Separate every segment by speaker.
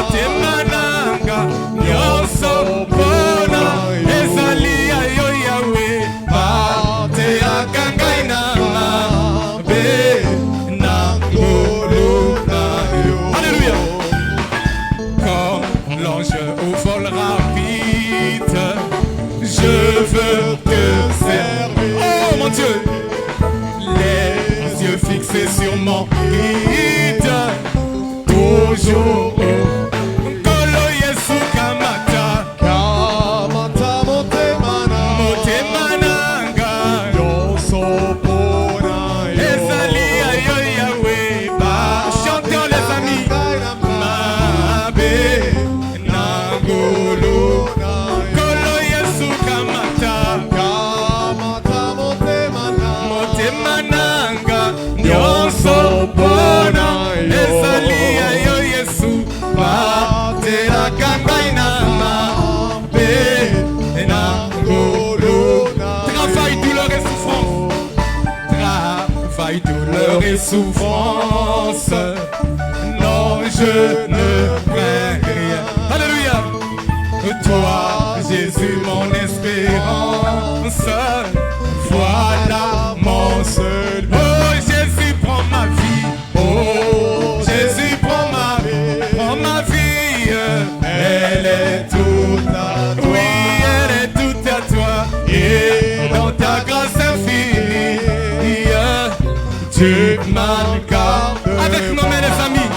Speaker 1: Motemananga nyonso pona ezali ya yo Yawe bate akangai na mabe na ngolu na yo. Alléluia. Comme l'ange au vol rapide, je veux te servir. Oh mon Dieu, les yeux fixés sur mon guide, toujours. Kolo Yesu kamata,
Speaker 2: Kamata
Speaker 1: motemananga
Speaker 2: nyonso pona yo.
Speaker 1: ezali ya yo Yawe ba. Chantons les amis. Mabe na ngulu Kolo Yesu kamata,
Speaker 2: Kamata
Speaker 1: motemananga nyonso pona ezali ya yo Yesu batelaka ngai na mabe na ngulu. Travail, douleur et souffrance. Travail, douleur et souffrance. Non, je ne crains rien. Alléluia. Toi, Jésus, mon espérance. Voilà mon seul. Oh, Jésus, prends ma vie. Oh, Jésus, prends ma vie. Prends ma vie. Elle est toute à toi. Oui, elle est toute à toi. Et dans ta grâce infinie, tu m'as gardé. Avec nos mains, les amis,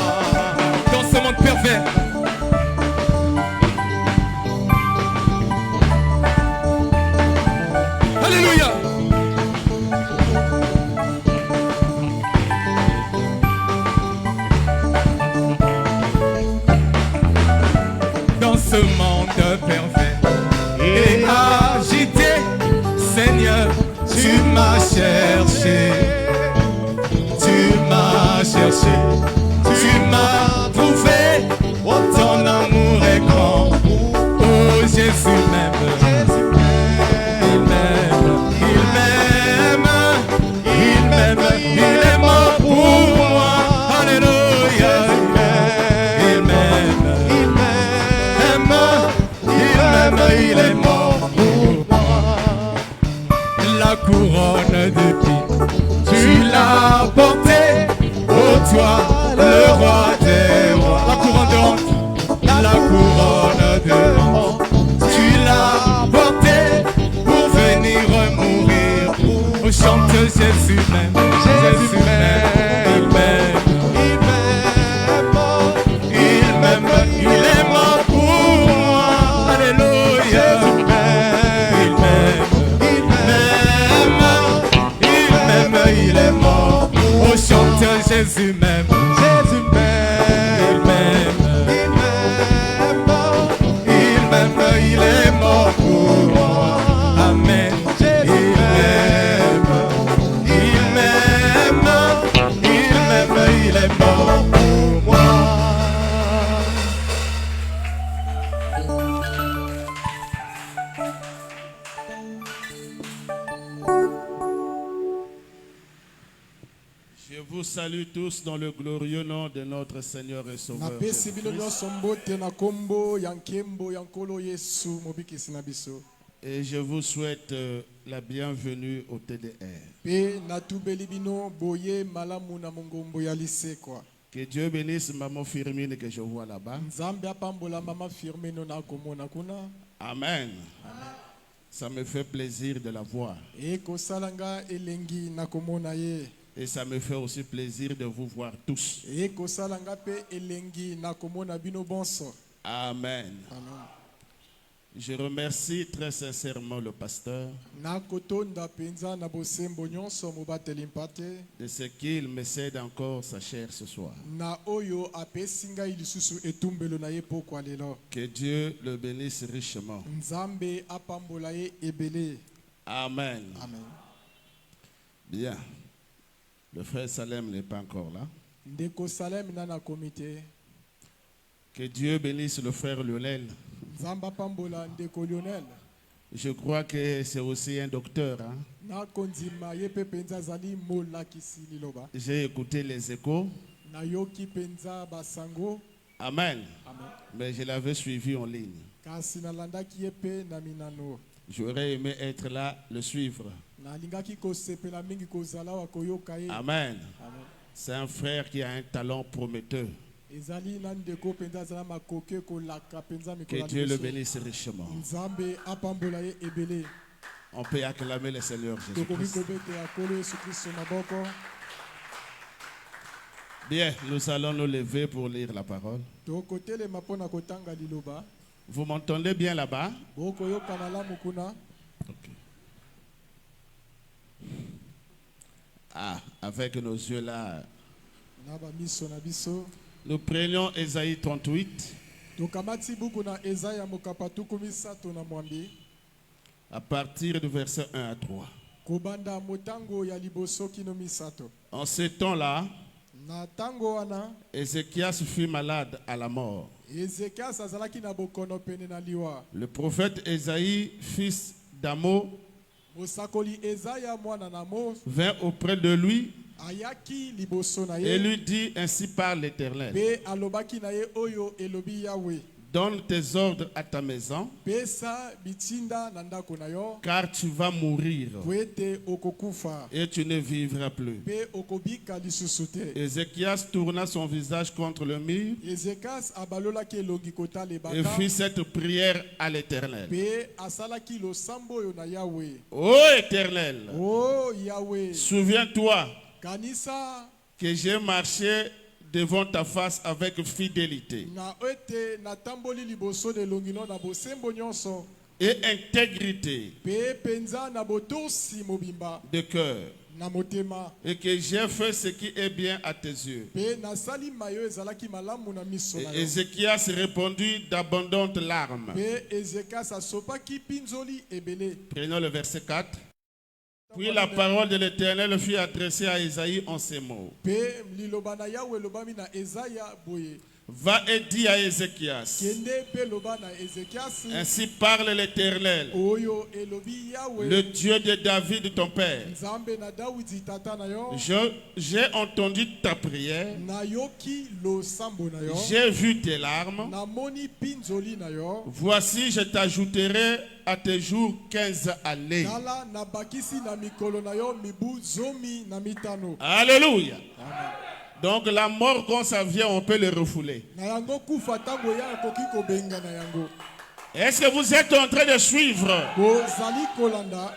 Speaker 1: dans ce monde pervers. Alléluia. Dans ce monde pervers et agité, Seigneur, tu m'as cherché. Tu m'as cherché, tu m'as trouvé. Ton amour est grand. Oh, Jésus m'aime. Il m'aime, il m'aime, il m'aime, il est mort pour moi. Alléluia. Il m'aime, il m'aime, il est mort pour moi. La couronne d'épines, tu l'as porté, oh toi, le roi des rois. La couronne de honte, la couronne de honte, tu l'as porté pour venir mourir. Oh, chante Jésus même, Jésus même, il m'aime, il m'aime, il est mort pour moi. Alléluia. Il m'aime, il est mort. Oh, chante Jésus même. Jésus m'aime. Il m'aime. Il m'aime, il est mort pour moi. Amen. Il m'aime. Il m'aime. Il m'aime, il est mort pour moi.
Speaker 3: Je vous salue tous dans le glorieux nom de notre Seigneur et Sauveur.
Speaker 2: napesi bino nyonso mbote na kombo ya nkembo ya nkolo Yesu mobikisi na biso.
Speaker 3: Et je vous souhaite la bienvenue au TDR.
Speaker 2: Pe natubeli bino boye malamu na mongombo ya lisekwa.
Speaker 3: Que Dieu bénisse Maman Firmine que je vois là-bas.
Speaker 2: Nzambe apambola mama Firmino na komona kuna.
Speaker 3: Amen. Ça me fait plaisir de la voir.
Speaker 2: E kosalanga elengi na komona ye.
Speaker 3: Et ça me fait aussi plaisir de vous voir tous.
Speaker 2: E kosalanga pe elengi na komona bino bonso.
Speaker 3: Amen.
Speaker 2: Amen.
Speaker 3: Je remercie très sincèrement le pasteur
Speaker 2: Na kotonda penza na bosembo nyonso mobateli mpate.
Speaker 3: de ce qu'il me cède encore sa chair ce soir.
Speaker 2: Na oyo apesinga ilisusu etumbelo na ye pokwa lelo.
Speaker 3: Que Dieu le bénisse richement.
Speaker 2: Nzambe apambola ye ebele.
Speaker 3: Amen.
Speaker 2: Amen.
Speaker 3: Bien. Le frère Salem n'est pas encore là.
Speaker 2: Ndeko Salem nana comité.
Speaker 3: Que Dieu bénisse le frère Lionel.
Speaker 2: Nzamba pambola ndeko Lionel.
Speaker 3: Je crois que c'est aussi un docteur. Hein?
Speaker 2: Na konzima ye pe penza zali mola kisi liloba.
Speaker 3: J'ai écouté les échos.
Speaker 2: Na yoki penza basango.
Speaker 3: Amen.
Speaker 2: Amen.
Speaker 3: Mais je l'avais suivi en ligne.
Speaker 2: kasi nalandaki ye mpe na minano.
Speaker 3: J'aurais aimé être là, le suivre.
Speaker 2: nalingaki kosepela mingi kozala awa koyoka ye.
Speaker 3: Amen.
Speaker 2: Amen.
Speaker 3: C'est un frère qui a un talent prometteur.
Speaker 2: ezali na ndeko mpenza azala makoke kolaka mpenza mikolo
Speaker 3: Que
Speaker 2: ya
Speaker 3: Dieu le
Speaker 2: liboso.
Speaker 3: bénisse richement.
Speaker 2: nzambe apambola ye ebele.
Speaker 3: On peut acclamer le Seigneur
Speaker 2: tokoki
Speaker 3: Jésus-Christ.
Speaker 2: kobetela kolo yesu kristo maboko.
Speaker 3: Bien, nous allons nous lever pour lire la parole.
Speaker 2: tokotelema mpo na kotanga liloba.
Speaker 3: Vous m'entendez bien là-bas?
Speaker 2: bokoyoka malamu kuna.
Speaker 3: Ok. Ah, avec nos yeux là,
Speaker 2: na bamiso na biso.
Speaker 3: nous prenions Ésaïe 38
Speaker 2: tokamati buku na ezaya mokapa tuku misato na mwambi.
Speaker 3: à partir du verset 1 à 3.
Speaker 2: kobanda motango ya liboso kino misato.
Speaker 3: En ce temps-là,
Speaker 2: na tango wana
Speaker 3: Ézéchias fut malade à la mort.
Speaker 2: ezekias azalaki na bokono pene na liwa.
Speaker 3: Le prophète Ésaïe, fils d'Amo,
Speaker 2: mosakoli ezaya mwana na mo
Speaker 3: vint auprès de lui
Speaker 2: ayaki liboso na
Speaker 3: et
Speaker 2: ye
Speaker 3: lui dit: ainsi parle l'Éternel.
Speaker 2: mpe alobaki na ye oyo elobi yawe.
Speaker 3: Donne tes ordres à ta maison,
Speaker 2: pesa bitinda na ndako na yo
Speaker 3: car tu vas mourir
Speaker 2: po ete okokufa
Speaker 3: et tu ne vivras plus.
Speaker 2: mpe okobika lisusu te.
Speaker 3: Ézéchias tourna son visage contre le mur
Speaker 2: ezekias abalolaki elongi kotala
Speaker 3: et
Speaker 2: ebaka
Speaker 3: fit cette prière à l'Éternel.
Speaker 2: mpe asalaki losambo oyo na yawe.
Speaker 3: Ô Éternel,
Speaker 2: o yawe,
Speaker 3: souviens-toi
Speaker 2: kanisa
Speaker 3: que j'ai marché devant ta face avec fidélité
Speaker 2: na ete natamboli liboso na elongi no na bosembo nyonso
Speaker 3: et intégrité
Speaker 2: mpe penza na botosi mobimba
Speaker 3: de cœur,
Speaker 2: na motema
Speaker 3: et que j'ai fait ce qui est bien à tes yeux.
Speaker 2: mpe nasali mayo ezalaki malamu na miso na
Speaker 3: Et
Speaker 2: yo.
Speaker 3: Ézéchias répondit d'abondantes larmes.
Speaker 2: mpe ezekias asopaki mpinzoli ebele.
Speaker 3: Prenons le verset 4. Puis la parole de l'Éternel fut adressée à Ésaïe en ces mots.
Speaker 2: mpe liloba na yawe elobami na ezaya boye.
Speaker 3: Va et dis à Ézéchias:
Speaker 2: kende mpe loba na ezekiasi
Speaker 3: ainsi parle l'Éternel,
Speaker 2: oyo elobi yawe,
Speaker 3: le Dieu de David ton père.
Speaker 2: nzambe na dawidi tata na yo.
Speaker 3: J'ai entendu ta prière,
Speaker 2: nayoki losambo na yo.
Speaker 3: j'ai vu tes larmes.
Speaker 2: namoni mpinzoli na yo.
Speaker 3: Voici, je t'ajouterai à tes jours 15 années.
Speaker 2: tala nabakisi na mikolo na yo mibu zomi na mitano.
Speaker 3: Alléluia. Donc la mort, quand ça vient, on peut le refouler.
Speaker 2: na yango kufa tango ya akoki kobenga na yango.
Speaker 3: Est-ce que vous êtes en train de suivre?
Speaker 2: bozali kolanda.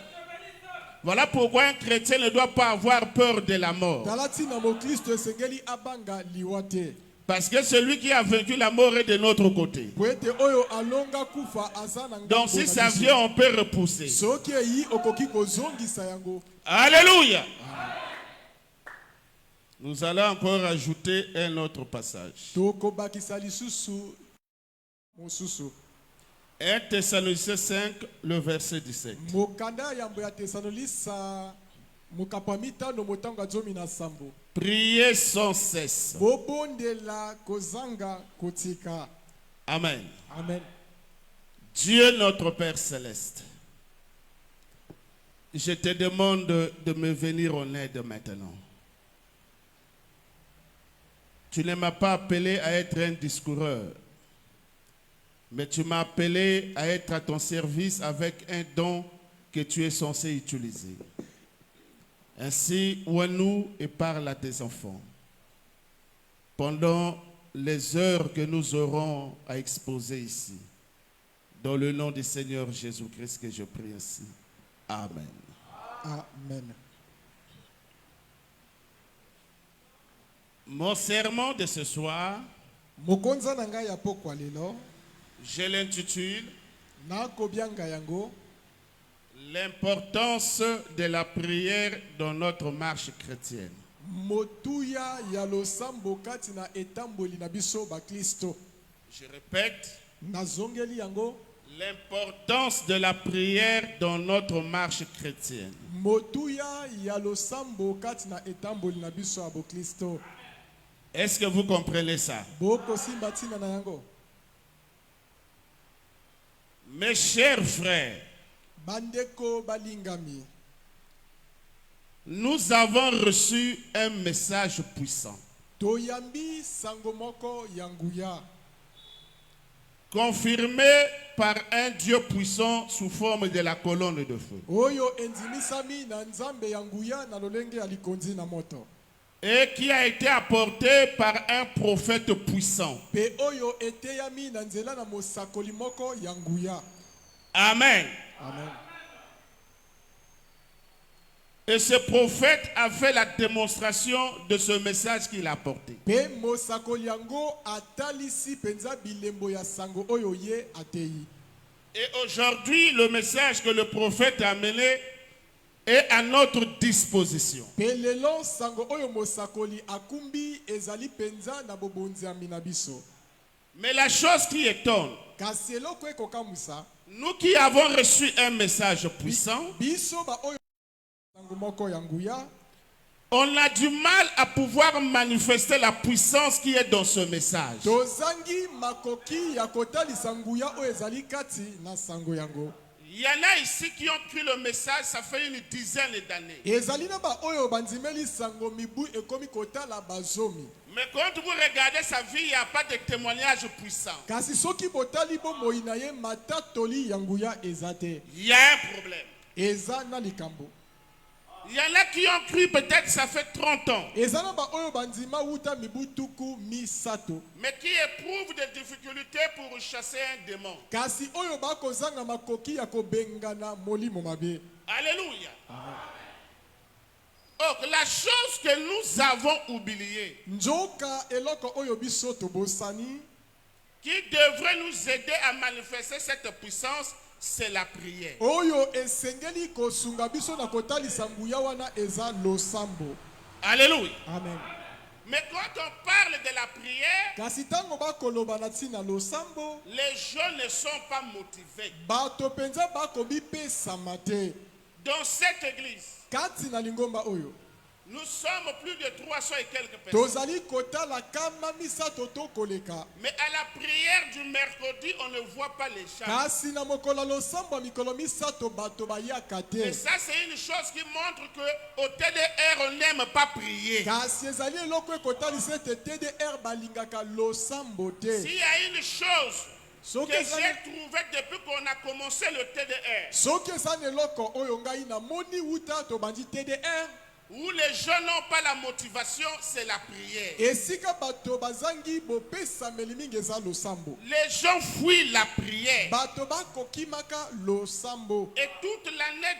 Speaker 3: Voilà pourquoi un chrétien ne doit pas avoir peur de la mort.
Speaker 2: tala ntina moklisto esengeli abanga liwa te.
Speaker 3: Parce que celui qui a vaincu la mort est de notre côté.
Speaker 2: po ete oyo alonga kufa aza na ngambo
Speaker 3: Donc si
Speaker 2: na
Speaker 3: ça
Speaker 2: biso.
Speaker 3: vient, on peut repousser.
Speaker 2: soki eyi okoki kozongisa yango.
Speaker 3: Alléluia. Nous allons encore ajouter un autre passage.
Speaker 2: tokobakisa lisusu mosusu.
Speaker 3: 1 Thessaloniciens 5, le verset 17.
Speaker 2: mokanda yambo ya tesanolisa mokapa mitano motango ya zomi na sambo.
Speaker 3: Priez sans cesse.
Speaker 2: bobondela kozanga kotika.
Speaker 3: Amen.
Speaker 2: amen.
Speaker 3: Dieu notre Père céleste, je te demande de me venir en aide maintenant. Tu ne m'as pas appelé à être un discoureur, mais tu m'as appelé à être à ton service avec un don que tu es censé utiliser. Ainsi, ouvre-nous et parle à tes enfants. Pendant les heures que nous aurons à exposer ici, dans le nom du Seigneur Jésus-Christ que je prie ainsi. Amen.
Speaker 2: amen.
Speaker 3: Mon sermon de ce soir,
Speaker 2: mokonza na ngai ya pokwa lelo
Speaker 3: je l'intitule
Speaker 2: nakobianga yango
Speaker 3: l'importance de la prière dans notre marche chrétienne.
Speaker 2: motuya ya losambo kati na etamboli na biso baklisto.
Speaker 3: Je répète,
Speaker 2: nazongeli yango
Speaker 3: l'importance de la prière dans notre marche chrétienne.
Speaker 2: motuya ya losambo kati na etamboli na biso ya boklisto.
Speaker 3: Est-ce que vous comprenez ça?
Speaker 2: bokosimba ntina na yango.
Speaker 3: Mes chers frères,
Speaker 2: bandeko balingami,
Speaker 3: nous avons reçu un message puissant.
Speaker 2: toyambi sango moko ya nguya.
Speaker 3: confirmé par un Dieu puissant sous forme de la colonne de feu.
Speaker 2: Oyo enzimisami na nzambe ya nguya na lolenge ya likonzi na moto.
Speaker 3: Et qui a été apporté par un prophète puissant.
Speaker 2: Pe oyo eteyami na nzela na mosakoli moko ya nguya.
Speaker 3: Amen.
Speaker 2: Amen.
Speaker 3: Et ce prophète a fait la démonstration de ce message qu'il a apporté.
Speaker 2: Pe mosakoli yango atalisi penza bilembo ya sango oyo ye ateyi.
Speaker 3: Et aujourd'hui, le message que le prophète a amené est à notre disposition.
Speaker 2: Pe lelo sango oyo mosakoli akumbi ezali penza na bobonzi ya minabiso.
Speaker 3: Mais la chose qui étonne,
Speaker 2: Kasi eloko ekokamusa,
Speaker 3: nous qui avons reçu un message puissant,
Speaker 2: biso ba oyo sango moko ya nguya,
Speaker 3: on a du mal à pouvoir manifester la puissance qui est dans ce message.
Speaker 2: tozangi makoki ya kotalisa nguya oyo ezali kati na sango yango.
Speaker 3: Il y en a ici qui ont pris le message, ça fait une dizaine d'années.
Speaker 2: Ezali na ba oyo bandimeli sango mibu ekomi kotala bazomi.
Speaker 3: Mais quand vous regardez sa vie, il n'y a pas de témoignage puissant.
Speaker 2: Kasi soki botali bomoi na ye matatoli ya nguya ezate.
Speaker 3: Il y a un problème.
Speaker 2: Eza na likambo.
Speaker 3: Il y en a qui ont cru peut-être ça fait 30 ans,
Speaker 2: Eza na ba oyo bandima wuta mibu tuku misato.
Speaker 3: mais qui éprouvent des difficultés pour chasser un démon.
Speaker 2: Kasi oyo bakozanga makoki ya kobengana molimo mabe.
Speaker 3: Alléluia. Oh, la chose que nous avons oubliée,
Speaker 2: Njoka eloko oyo biso tobosani,
Speaker 3: qui devrait nous aider à manifester cette puissance, c'est la prière.
Speaker 2: oyo esengeli kosunga biso na kotalisa nguya wana eza losambo.
Speaker 3: Alléluia.
Speaker 2: Amen.
Speaker 3: Mais quand on parle de la prière,
Speaker 2: Kasi tango bakoloba na tina losambo,
Speaker 3: les gens ne sont pas motivés.
Speaker 2: bato penza bakobi pesa mate.
Speaker 3: Dans cette église,
Speaker 2: Kati na lingomba oyo,
Speaker 3: nous sommes plus de 300 et quelques personnes.
Speaker 2: tozali kotala kama misato to koleka.
Speaker 3: Mais à la prière du mercredi, on ne voit pas les chants.
Speaker 2: Kasi na mokola losambo ya mikolo misato bato bayaka
Speaker 3: Et
Speaker 2: te.
Speaker 3: ça, c'est une chose qui montre qu'au TDR, on n'aime pas prier.
Speaker 2: Kasi ezali eloko ekotalisa ete TDR balingaka losambo te.
Speaker 3: S'il y a une chose
Speaker 2: Soki
Speaker 3: que
Speaker 2: ezali
Speaker 3: j'ai trouvée depuis qu'on a commencé le TDR,
Speaker 2: soki eza na eloko oyo ngai namoni wuta tobandi TDR,
Speaker 3: où les gens n'ont pas la motivation, c'est la prière.
Speaker 2: esika bato bazangi bopesameli mingi eza losambo.
Speaker 3: Les gens fuient la prière.
Speaker 2: Bato bakokimaka losambo.
Speaker 3: Et toute l'année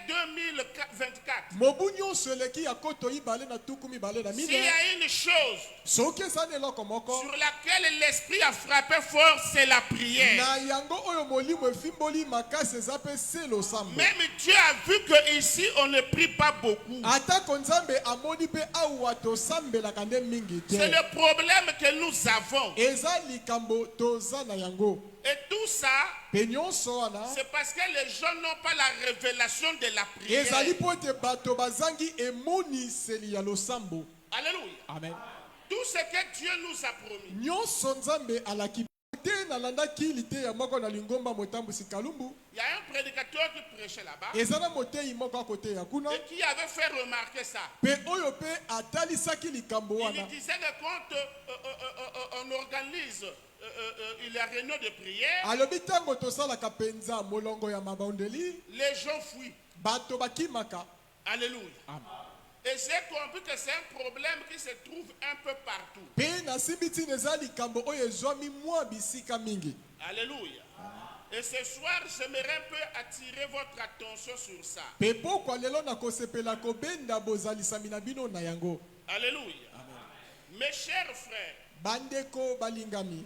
Speaker 3: 2024,
Speaker 2: Mobu nyonso eleki ya koto ibale na tuku mibale na
Speaker 3: s'il y
Speaker 2: mine.
Speaker 3: a une chose
Speaker 2: Soki eza na eloko moko,
Speaker 3: sur laquelle l'esprit a frappé fort, c'est la prière.
Speaker 2: na yango oyo molimo efimboli makasi eza pe se losambo.
Speaker 3: Même Dieu a vu que ici on ne prie pas beaucoup.
Speaker 2: Atako nzambe amoni pe awa tosambelaka nde mingi
Speaker 3: C'est
Speaker 2: te.
Speaker 3: le problème que nous avons.
Speaker 2: Eza likambo toza na yango.
Speaker 3: Et tout ça,
Speaker 2: Pe nyonso wana,
Speaker 3: c'est parce que les gens n'ont pas la révélation de la prière.
Speaker 2: ezali po ete bato bazangi emoniseli ya losambo.
Speaker 3: Alléluia.
Speaker 2: Amen.
Speaker 3: Tout ce que Dieu nous a promis.
Speaker 2: Nyonso nzambe alaki te nalandaki lite ya moko na lingomba motambusi kalumbu.
Speaker 3: Il y a un prédicateur qui prêchait là-bas
Speaker 2: Eza na motei moko akote ya kuna.
Speaker 3: et qui avait fait remarquer ça.
Speaker 2: Pe oyo pe atalisaki likambo
Speaker 3: Il
Speaker 2: wana.
Speaker 3: disait que quand on organise la réunion de prière,
Speaker 2: Alobi tango tosalaka penza molongo ya mabondeli,
Speaker 3: les gens fuient.
Speaker 2: bato bakimaka.
Speaker 3: Alléluia.
Speaker 2: Amen.
Speaker 3: Et j'ai compris que c'est un problème qui se trouve un peu partout.
Speaker 2: Pe nasimbi tina eza likambo oyo ezwami mwa bisika mingi.
Speaker 3: Alléluia. Et ce soir, j'aimerais un peu attirer votre attention sur ça.
Speaker 2: Pe pokwa lelo na kosepela kobenda bozalisami na bino na yango.
Speaker 3: Alléluia. Mes chers frères,
Speaker 2: Bandeko balingami.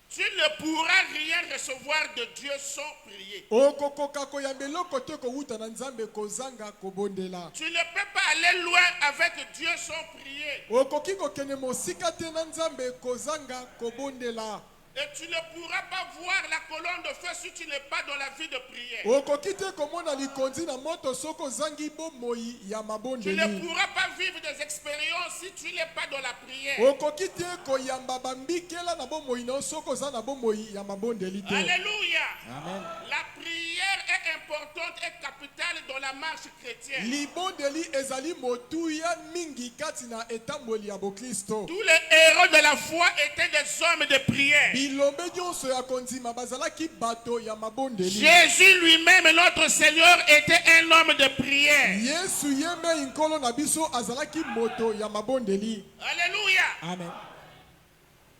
Speaker 3: tu ne pourras rien recevoir de Dieu sans prier.
Speaker 2: Okokoka koyambela kote ko wuta na nzambe kozanga kobondela.
Speaker 3: Tu ne peux pas aller loin avec Dieu sans prier.
Speaker 2: Okoki kokene mosika te na nzambe kozanga kobondela.
Speaker 3: Et tu ne pourras pas voir la colonne de feu si tu n'es pas dans la vie de prière.
Speaker 2: Okoki te komona likonzi na moto soko zangi bomoi ya
Speaker 3: Tu ne
Speaker 2: mabondeli.
Speaker 3: pourras pas vivre des expériences si tu n'es pas dans la prière.
Speaker 2: Okoki te koyamba bambikela na bomoi na soko za na bomoi ya mabondeli te.
Speaker 3: Alléluia.
Speaker 2: Amen.
Speaker 3: La prière est importante et capitale dans la marche chrétienne.
Speaker 2: libondeli ezali motuya mingi kati na etamboli ya bokristo.
Speaker 3: Tous les héros de la foi étaient des hommes de prière.
Speaker 2: bilombe nyonso ya kondima bazalaki bato ya mabondeli.
Speaker 3: Jésus lui-même, notre Seigneur, était un homme de prière.
Speaker 2: yesu yembe inkolo na biso azalaki moto ya mabondeli.
Speaker 3: Alléluia.
Speaker 2: Amen.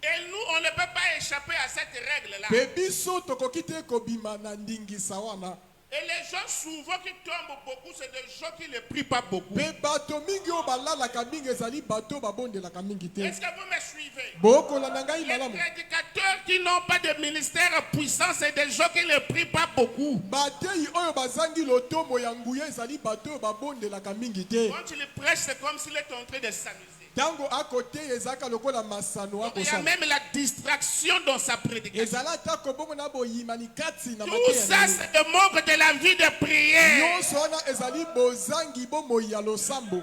Speaker 3: Et nous, on ne peut pas échapper à cette règle-là.
Speaker 2: Pe biso tokoki te kobima na ndingisa wana.
Speaker 3: Et les gens souvent qui tombent beaucoup, c'est des gens qui ne prient pas beaucoup.
Speaker 2: Pe bato mingi o balalaka mingi ezali bato babondelaka mingi te.
Speaker 3: Est-ce que vous me suivez?
Speaker 2: bokolanda ngai
Speaker 3: Les
Speaker 2: malamu.
Speaker 3: prédicateurs qui n'ont pas de ministère puissant, c'est des gens qui ne prient pas beaucoup.
Speaker 2: bateyi oyo bazangi lotomo ya nguya ezali bato oyo babondelaka mingi te.
Speaker 3: Quand il prêche, c'est comme s'il est en train de s'amuser.
Speaker 2: Tango akote ezalaka lokola masano
Speaker 3: Il y a
Speaker 2: akosala.
Speaker 3: même la distraction dans sa prédication.
Speaker 2: ezala ta kobongo na boyimani kati na
Speaker 3: Tout
Speaker 2: mateya
Speaker 3: ça,
Speaker 2: na ye.
Speaker 3: c'est le manque de la vie de prière.
Speaker 2: nyonso wana ezali bozangi bomoi ya losambo.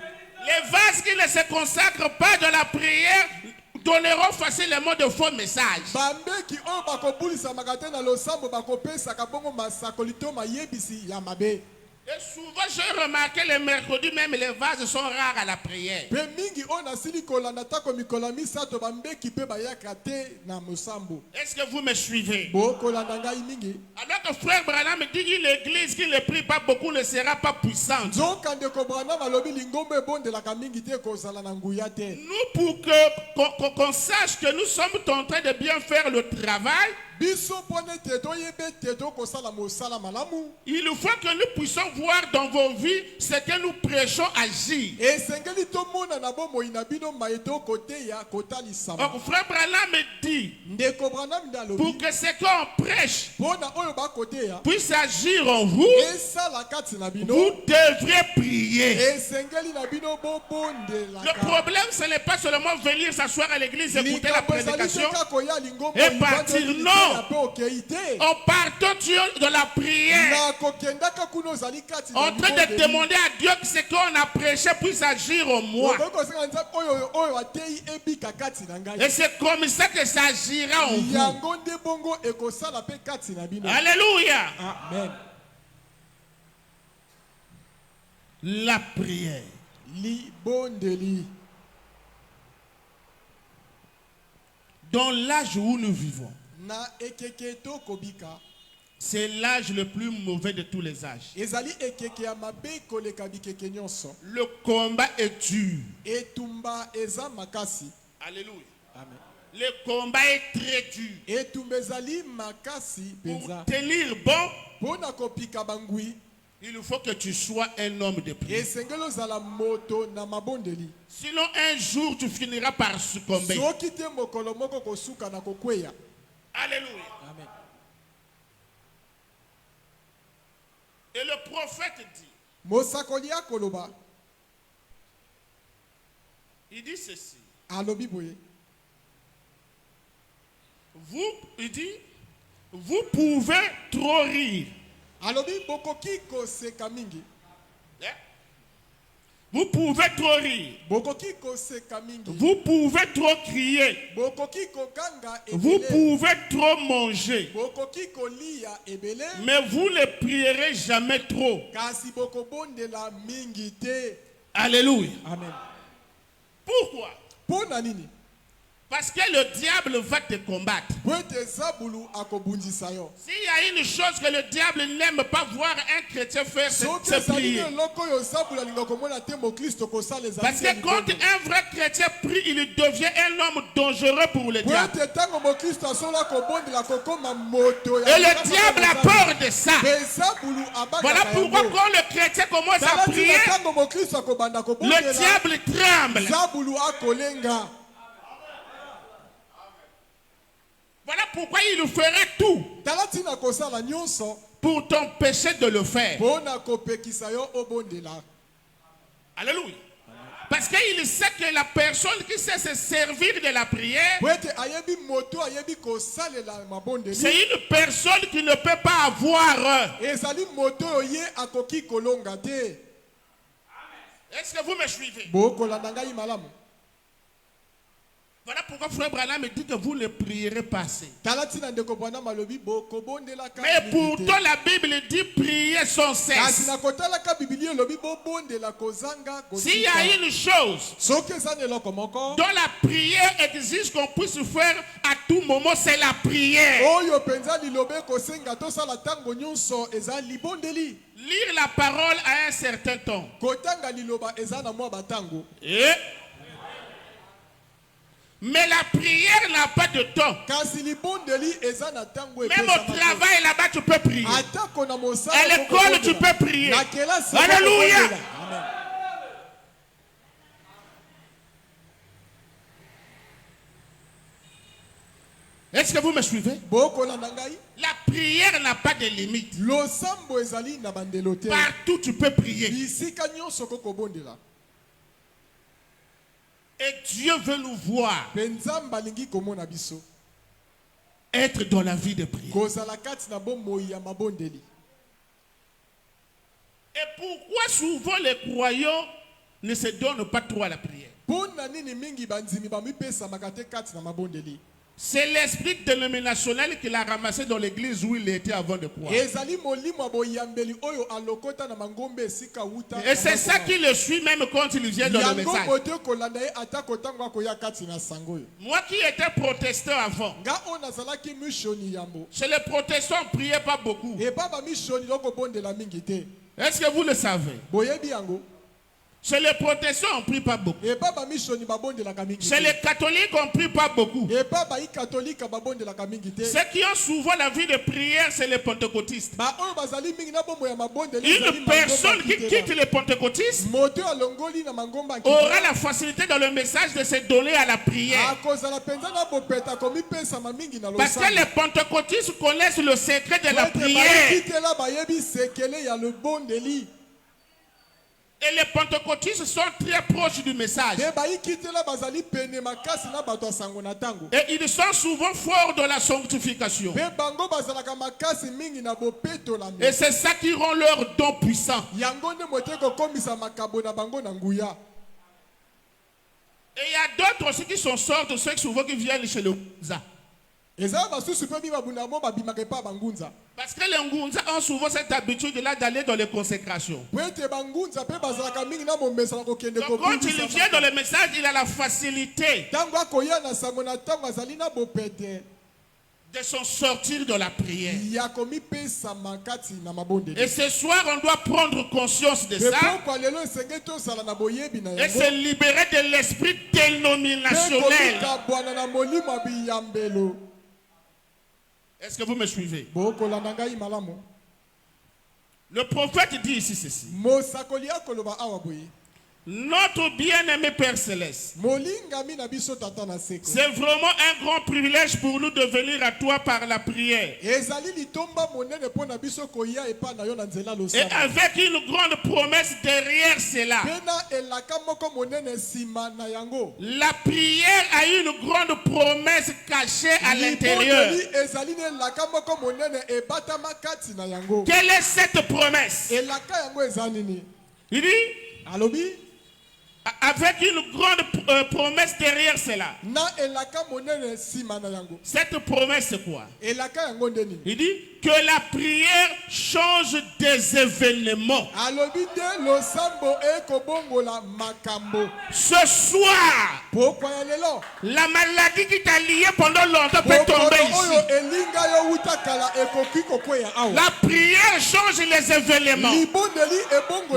Speaker 3: Les vases qui ne se consacrent pas de la prière donneront facilement de faux messages.
Speaker 2: bambeki oyo bakobulisamaka te na losambo bakopesaka bongo masakoli to mayebisi ya mabe.
Speaker 3: Et souvent, j'ai remarqué les mercredis, même les vases sont rares à la prière.
Speaker 2: pe mingi oyo nasili kolanda tako mikolo ya misato bambeki mpe bayaka te na mosambo.
Speaker 3: Est-ce que vous me suivez?
Speaker 2: bokolanda ngai mingi.
Speaker 3: Alors que frère Branham dit que l'église qui ne prie pas beaucoup ne sera pas puissante.
Speaker 2: nzoka ndeko branham alobi lingombo ebondelaka mingi te kozala na nguya te.
Speaker 3: Nous, pour qu'on sache que nous sommes en train de bien faire le travail,
Speaker 2: biso mpona ete toyeba ete tokosala mosala malamu.
Speaker 3: il faut que nous puissions voir dans vos vies ce que nous prêchons agir.
Speaker 2: esengeli tomona na bomoi na bino maye tokoteya kotalisama.
Speaker 3: Donc frère Branham dit,
Speaker 2: ndeko branham nde
Speaker 3: pour
Speaker 2: alobi
Speaker 3: que ce qu'on prêche
Speaker 2: mpona oyo bakoteya
Speaker 3: puisse agir en vous,
Speaker 2: esala kati na bino.
Speaker 3: vous devrez prier.
Speaker 2: esengeli na bino
Speaker 3: Le
Speaker 2: bobondelaka.
Speaker 3: problème, ce n'est pas seulement venir s'asseoir à l'église, écouter la
Speaker 2: likambo ezali
Speaker 3: prédication.
Speaker 2: te kaka koya lingombo
Speaker 3: Et partir, non.
Speaker 2: mpe okei te.
Speaker 3: En partant de la prière,
Speaker 2: na kokendaka kuna ozali kati na
Speaker 3: en train de
Speaker 2: libondeli.
Speaker 3: demander à Dieu que ce qu'on a prêché puisse agir en moi.
Speaker 2: okoki kosenga nzambe oyo ateyi ebika kati na ngai.
Speaker 3: Et c'est comme ça que ça agira en vous.
Speaker 2: yango nde bongo ekosala mpe kati na bino.
Speaker 3: Alléluia.
Speaker 2: amen.
Speaker 3: La prière.
Speaker 2: libondeli.
Speaker 3: Dans l'âge où nous vivons,
Speaker 2: na ekeke tokobika
Speaker 3: c'est l'âge le plus mauvais de tous les âges.
Speaker 2: ezali ekeke ya mabe koleka bikeke nyonso.
Speaker 3: Le combat est dur.
Speaker 2: etumba eza makasi.
Speaker 3: Alléluia.
Speaker 2: amen.
Speaker 3: Le combat est très dur.
Speaker 2: etumba ezali makasi
Speaker 3: Pour
Speaker 2: penza.
Speaker 3: tenir bon,
Speaker 2: mpona kopika bangwi
Speaker 3: il faut que tu sois un homme de prière.
Speaker 2: esengeli ozala moto na mabondeli.
Speaker 3: Sinon, un jour, tu finiras par succomber.
Speaker 2: soki te mokolo moko kosuka na kokweya.
Speaker 3: Alléluia.
Speaker 2: amen.
Speaker 3: Et le prophète dit,
Speaker 2: mosakoli akoloba
Speaker 3: il dit ceci.
Speaker 2: alobi boye.
Speaker 3: Il dit, vous pouvez trop rire.
Speaker 2: alobi bokoki koseka mingi.
Speaker 3: Hein? Vous pouvez trop rire.
Speaker 2: bokoki koseka mingi.
Speaker 3: Vous pouvez trop crier.
Speaker 2: bokoki kokanga
Speaker 3: Vous
Speaker 2: ebele.
Speaker 3: pouvez trop manger.
Speaker 2: bokoki kolia ebele.
Speaker 3: Mais vous ne prierez jamais trop.
Speaker 2: kasi bokobondela mingi te.
Speaker 3: Alléluia.
Speaker 2: amen.
Speaker 3: Pourquoi?
Speaker 2: mpona nini?
Speaker 3: Parce que le diable va te combattre.
Speaker 2: po ete zabulu akobundisa yo.
Speaker 3: S'il y a une chose que le diable n'aime pas voir un chrétien faire,
Speaker 2: soki
Speaker 3: c'est
Speaker 2: ezali
Speaker 3: prier.
Speaker 2: eloko oyo zabulu alinga komona te mokristo kosala ezali
Speaker 3: Parce que quand un vrai chrétien prie, il devient un homme dangereux pour le
Speaker 2: po
Speaker 3: diable.
Speaker 2: ete ntango mokristo asola kobondela kokoma moto
Speaker 3: Et le diable a peur de ça.
Speaker 2: mpe zabulu
Speaker 3: Voilà
Speaker 2: abakaka
Speaker 3: pourquoi
Speaker 2: yango.
Speaker 3: quand le chrétien commence à
Speaker 2: tala ntina
Speaker 3: prier,
Speaker 2: ntango mokristo akobanda
Speaker 3: le
Speaker 2: kobondela
Speaker 3: diable tremble.
Speaker 2: zabulu akolenga.
Speaker 3: Voilà pourquoi il fera tout
Speaker 2: tala ntina kosala nyonso
Speaker 3: pour t'empêcher de le faire.
Speaker 2: mpona kopekisa yo obondela.
Speaker 3: Alléluia. Parce qu'il sait que la personne qui sait se servir de la prière,
Speaker 2: po ete ayebi moto ayebi kosalela mabondeli.
Speaker 3: c'est une personne qui ne peut pas avoir.
Speaker 2: ezali moto oyo ye akoki kolonga te.
Speaker 3: Est-ce que vous me suivez?
Speaker 2: bokolanda ngai malamu.
Speaker 3: Voilà pourquoi frère Branham me dit que vous ne prierez pas assez. Mais pourtant la Bible dit prier sans cesse. S'il y a une chose dont la prière exige qu'on puisse faire à tout moment, c'est la prière. Lire la parole à un certain temps. Mais la prière n'a pas de temps. Même au travail là-bas, tu peux prier. À l'école, tu peux prier. Alléluia. Est-ce que vous me suivez? La prière n'a pas de limite. Partout, tu peux prier. Et Dieu veut nous voir être dans la vie de prière. Et pourquoi souvent les croyants ne se donnent pas trop à la prière? C'est l'esprit dénominationnel qu'il a ramassé dans l'église où il était avant de croire. Et c'est ça qui le suit même quand il vient dans le message. Moi qui étais protestant avant, chez les protestants on ne priait pas beaucoup. Est-ce que vous le savez? Chez les protestants, on ne prie pas beaucoup. Chez les catholiques, on ne prie pas beaucoup. Ceux qui ont souvent la vie de prière, c'est les pentecôtistes. Une personne qui quitte les pentecôtistes aura la facilité dans le message de se donner à la prière. Parce que les pentecôtistes connaissent le secret de la prière. Et les pentecôtistes sont très proches du message. Et ils sont souvent forts dans la sanctification. Et c'est ça qui rend leur don puissant. Et il y a d'autres aussi qui sont sortes, ceux souvent qui viennent chez le Ngunza. Parce que les Ngunza ont souvent cette habitude-là d'aller dans les consécrations. Donc quand il vient dans le message, il a la facilité de s'en sortir de la prière. Et ce soir, on doit prendre conscience de ça et se libérer de l'esprit dénominationnel. Est-ce que vous me suivez? Le prophète dit ici ceci. Notre bien-aimé Père Céleste, c'est vraiment un grand privilège pour nous de venir à toi par la prière. Et avec une grande promesse derrière cela. La prière a une grande promesse cachée à l'intérieur. Quelle est cette promesse? Il dit, avec une grande promesse derrière cela. Cette promesse c'est quoi? Il dit que la prière change des événements. Ce soir, la maladie qui t'a lié pendant longtemps peut tomber ici. La prière change les événements.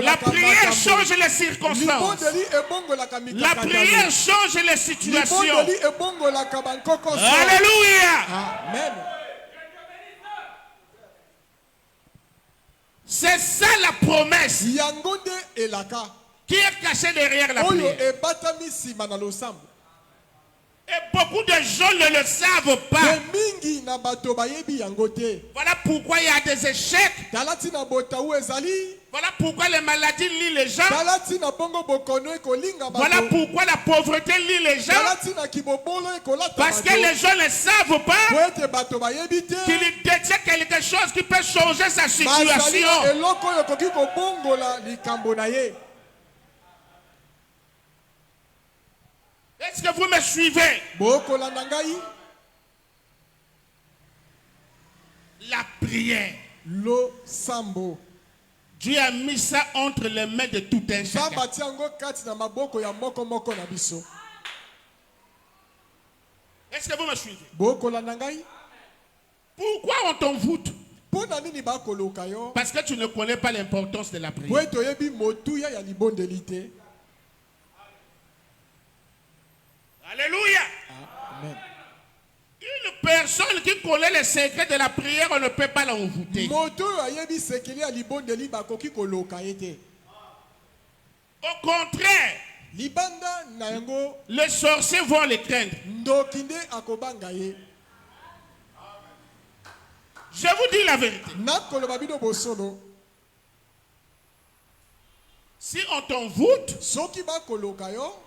Speaker 3: La prière change les circonstances. La prière change les situations. Alléluia. Amen. C'est ça la promesse qui est cachée derrière la prière. Et beaucoup de gens ne le savent pas. Voilà pourquoi il y a des échecs. Voilà pourquoi les maladies lient les gens. Voilà pourquoi la pauvreté lie les gens. Parce que les gens ne savent pas qu'il détient quelque chose qui peut changer sa situation. Est-ce que vous me suivez?
Speaker 2: bokolanda ngai
Speaker 3: La prière.
Speaker 2: lo sambo
Speaker 3: Dieu a mis ça entre les mains de tout un chacun.
Speaker 2: nzambe atia yango kati na maboko ya moko na biso.
Speaker 3: Est-ce que vous me suivez?
Speaker 2: bokolanda ngai
Speaker 3: Pourquoi on t'envoûte?
Speaker 2: mpo na nini bakoloka yo?
Speaker 3: Parce que tu ne connais pas l'importance de la
Speaker 2: po
Speaker 3: prière.
Speaker 2: ete oyebi motuya ya libondeli te.
Speaker 3: Alléluia.
Speaker 2: Amen.
Speaker 3: Une personne qui connaît les secrets de la prière, on ne peut pas l'envoûter.
Speaker 2: moto oyo ayebi sekeli ya libondeli bakoki koloka ye te.
Speaker 3: Au contraire,
Speaker 2: libanda na yango
Speaker 3: les sorciers vont les craindre.
Speaker 2: ndoki nde akobanga ye.
Speaker 3: Je vous dis la vérité.
Speaker 2: nakoloba bino bosono
Speaker 3: Si on t'envoûte,
Speaker 2: soki bakoloka yo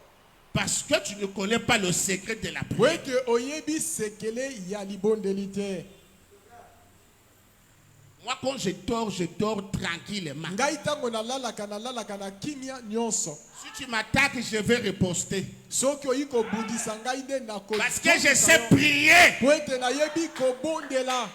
Speaker 3: parce que tu ne connais pas le secret de la
Speaker 2: po
Speaker 3: prière.
Speaker 2: ete oyebi sekele ya libondeli te.
Speaker 3: Moi, quand je dors tranquillement.
Speaker 2: ngai ntango nalalaka na kimia nyonso.
Speaker 3: Si tu m'attaques, je vais riposter.
Speaker 2: soki oyi kobundisa ngai nde nako
Speaker 3: Parce que je sais prier.
Speaker 2: po ete nayebi kobondela.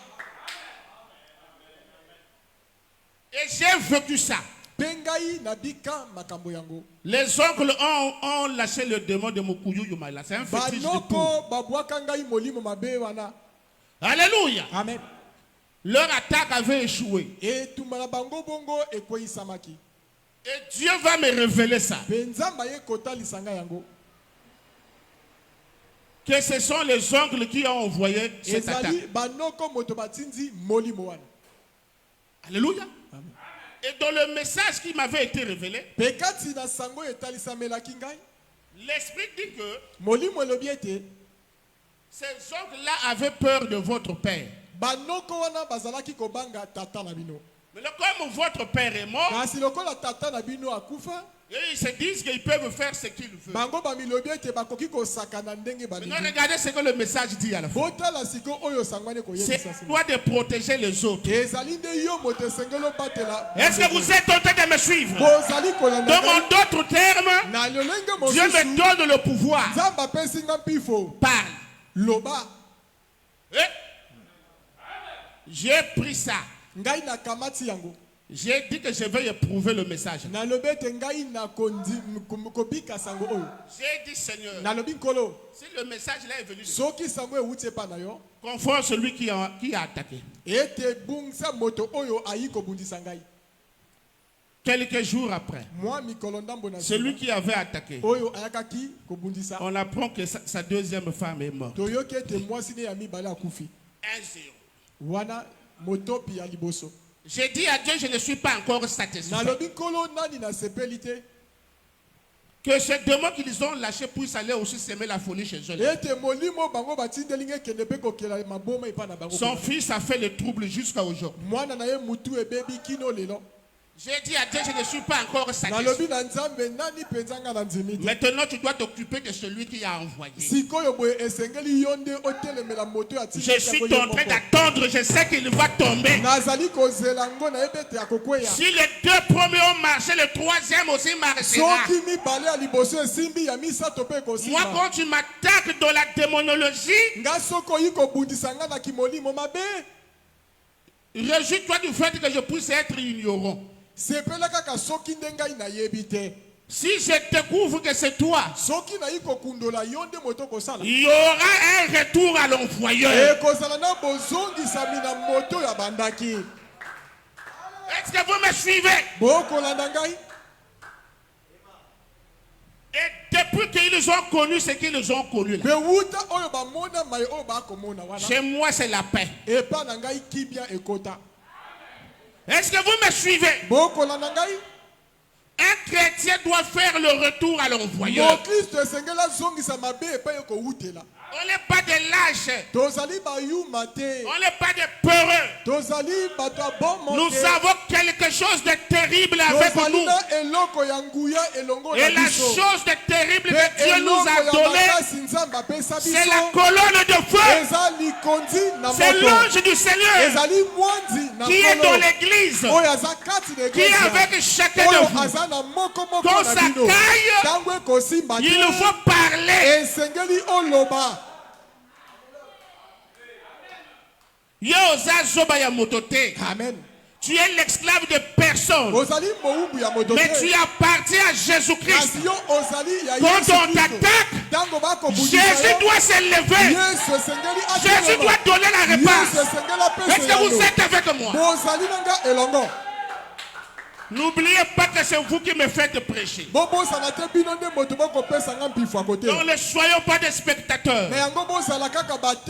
Speaker 3: Et j'ai vécu ça.
Speaker 2: mpe ngai nabika makambo yango.
Speaker 3: Les oncles ont lâché le démon de Mokuyu Yumala. C'est un fétiche de tout.
Speaker 2: banoko babwaka ngai molimo mabe wana.
Speaker 3: Alléluia.
Speaker 2: Amen.
Speaker 3: Leur attaque avait échoué.
Speaker 2: etumba na bango bongo ekweyisamaki.
Speaker 3: Et Dieu va me révéler ça.
Speaker 2: mpe nzambe aye kotalisa ngai yango.
Speaker 3: Que ce sont les oncles qui ont envoyé cette attaque.
Speaker 2: ezali banoko moto batindi molimo wana.
Speaker 3: Alléluia.
Speaker 2: Amen.
Speaker 3: Et dans le message qui m'avait été révélé,
Speaker 2: mpe kati na sango etalisamelaki ngai.
Speaker 3: l'Esprit dit que
Speaker 2: molimo elobi ete
Speaker 3: ces oncles-là avaient peur de votre père.
Speaker 2: banoko wana bazalaki kobanga tata na bino.
Speaker 3: Mais comme votre père est mort,
Speaker 2: kasi lokola tata na bino akufa.
Speaker 3: et ils se disent qu'ils peuvent faire ce qu'ils veulent.
Speaker 2: bango bamilobi ete bakoki kosakana ndenge
Speaker 3: Maintenant,
Speaker 2: balingi.
Speaker 3: regardez ce que le message dit à la fin.
Speaker 2: botala siko oyo sangwani koyebisa
Speaker 3: C'est
Speaker 2: sima.
Speaker 3: toi de protéger les autres.
Speaker 2: ezali nde yo moto esengeli obatela.
Speaker 3: Est-ce que vous êtes en train de me suivre?
Speaker 2: bozali kolanda
Speaker 3: Donc,
Speaker 2: ngai.
Speaker 3: en d'autres termes,
Speaker 2: na lolenge
Speaker 3: Dieu me
Speaker 2: mosusu
Speaker 3: donne le pouvoir.
Speaker 2: nzambe apesi nga mpifo.
Speaker 3: Parle.
Speaker 2: loba
Speaker 3: Eh? J'ai pris ça.
Speaker 2: ngai nakamati yango.
Speaker 3: J'ai dit que je vais éprouver le message.
Speaker 2: nalobi ete ngai kobika sango oyo.
Speaker 3: J'ai dit, Seigneur,
Speaker 2: nalobi nkolo
Speaker 3: si le message là est venu,
Speaker 2: soki sango ewuti epa na yo
Speaker 3: confond celui qui a attaqué.
Speaker 2: ete bungisa moto oyo ayi kobundisa ngai.
Speaker 3: Quelques jours après,
Speaker 2: mwa mikolo ndambo na
Speaker 3: celui qui avait attaqué,
Speaker 2: oyo ayakaki kobundisa.
Speaker 3: on apprend que sa deuxième femme est morte.
Speaker 2: toyoki ete mwasi ne ya mibale akufi.
Speaker 3: 1-0.
Speaker 2: wana motopi ya liboso.
Speaker 3: J'ai dit à Dieu, je ne suis pas encore satisfait.
Speaker 2: nalobi nkolo nani nasepeli te.
Speaker 3: Que ces démons qu'ils ont lâchés puissent aller aussi semer la folie chez eux.
Speaker 2: ete molimo bango batindeli ngai ekende mpe kokela maboma epa na bango.
Speaker 3: Son fils a fait le trouble jusqu'à aujourd'hui.
Speaker 2: mwana na ye mutu ebebi kino lelo.
Speaker 3: J'ai dit à Dieu, je ne suis pas encore satisfait.
Speaker 2: nalobi na nzambe nani mpenza nga na ndimi te.
Speaker 3: Maintenant, tu dois t'occuper de celui qui a envoyé.
Speaker 2: sikoyo boye esengeli yo nde otelemela moto ya
Speaker 3: Je suis en train d'attendre, je sais qu'il va tomber.
Speaker 2: nazali kozela ngo nayebi ete akokweya.
Speaker 3: Si les deux premiers ont marché, le troisième aussi marchera.
Speaker 2: soki mibale ya liboso esimbi ya misato mpe
Speaker 3: Moi,
Speaker 2: ekosimba.
Speaker 3: quand tu m'attaques dans la démonologie,
Speaker 2: nga soki oyi kobundisa nga na kimolimo mabe.
Speaker 3: réjouis-toi du fait que je puisse être ignorant.
Speaker 2: sepela kaka soki nde ngai nayebi te.
Speaker 3: Si je découvre que c'est toi,
Speaker 2: soki nayi kokundola yo nde moto kosala.
Speaker 3: il y aura un retour à l'envoyeur.
Speaker 2: ekozala na bozongisami na moto ya bandaki.
Speaker 3: Est-ce que vous me suivez?
Speaker 2: bokolanda ngai.
Speaker 3: Et depuis qu'ils ont connu ce qu'ils ont connu, là,
Speaker 2: mpe wuta oyo bamona mai oyo bakomona wana.
Speaker 3: chez moi c'est la paix.
Speaker 2: epa na ngai kibia ekota.
Speaker 3: Est-ce que vous me suivez?
Speaker 2: bokolanda ngai.
Speaker 3: Un chrétien doit faire le retour à l'envoyeur.
Speaker 2: mokristo esengeli azongisa mabe epai ekowutela.
Speaker 3: On n'est pas des lâches.
Speaker 2: tozali bayuma te.
Speaker 3: On n'est pas des peureux.
Speaker 2: tozali bato ya bomoi
Speaker 3: Nous
Speaker 2: te.
Speaker 3: savons quel quelque chose de terrible avec nous. Et la chose de terrible que Dieu nous a donnée, c'est la colonne de feu. C'est l'ange du Seigneur qui est dans l'église, qui est avec chacun de vous. Dans sa taille, il faut parler. Amen. Tu es l'esclave de personne, mais tu appartiens à Jésus-Christ. Quand on t'attaque, Jésus doit s'élever. Jésus doit donner la réponse. Est-ce que vous êtes avec moi? N'oubliez pas que c'est vous qui me faites prêcher. Donc ne soyons pas des spectateurs.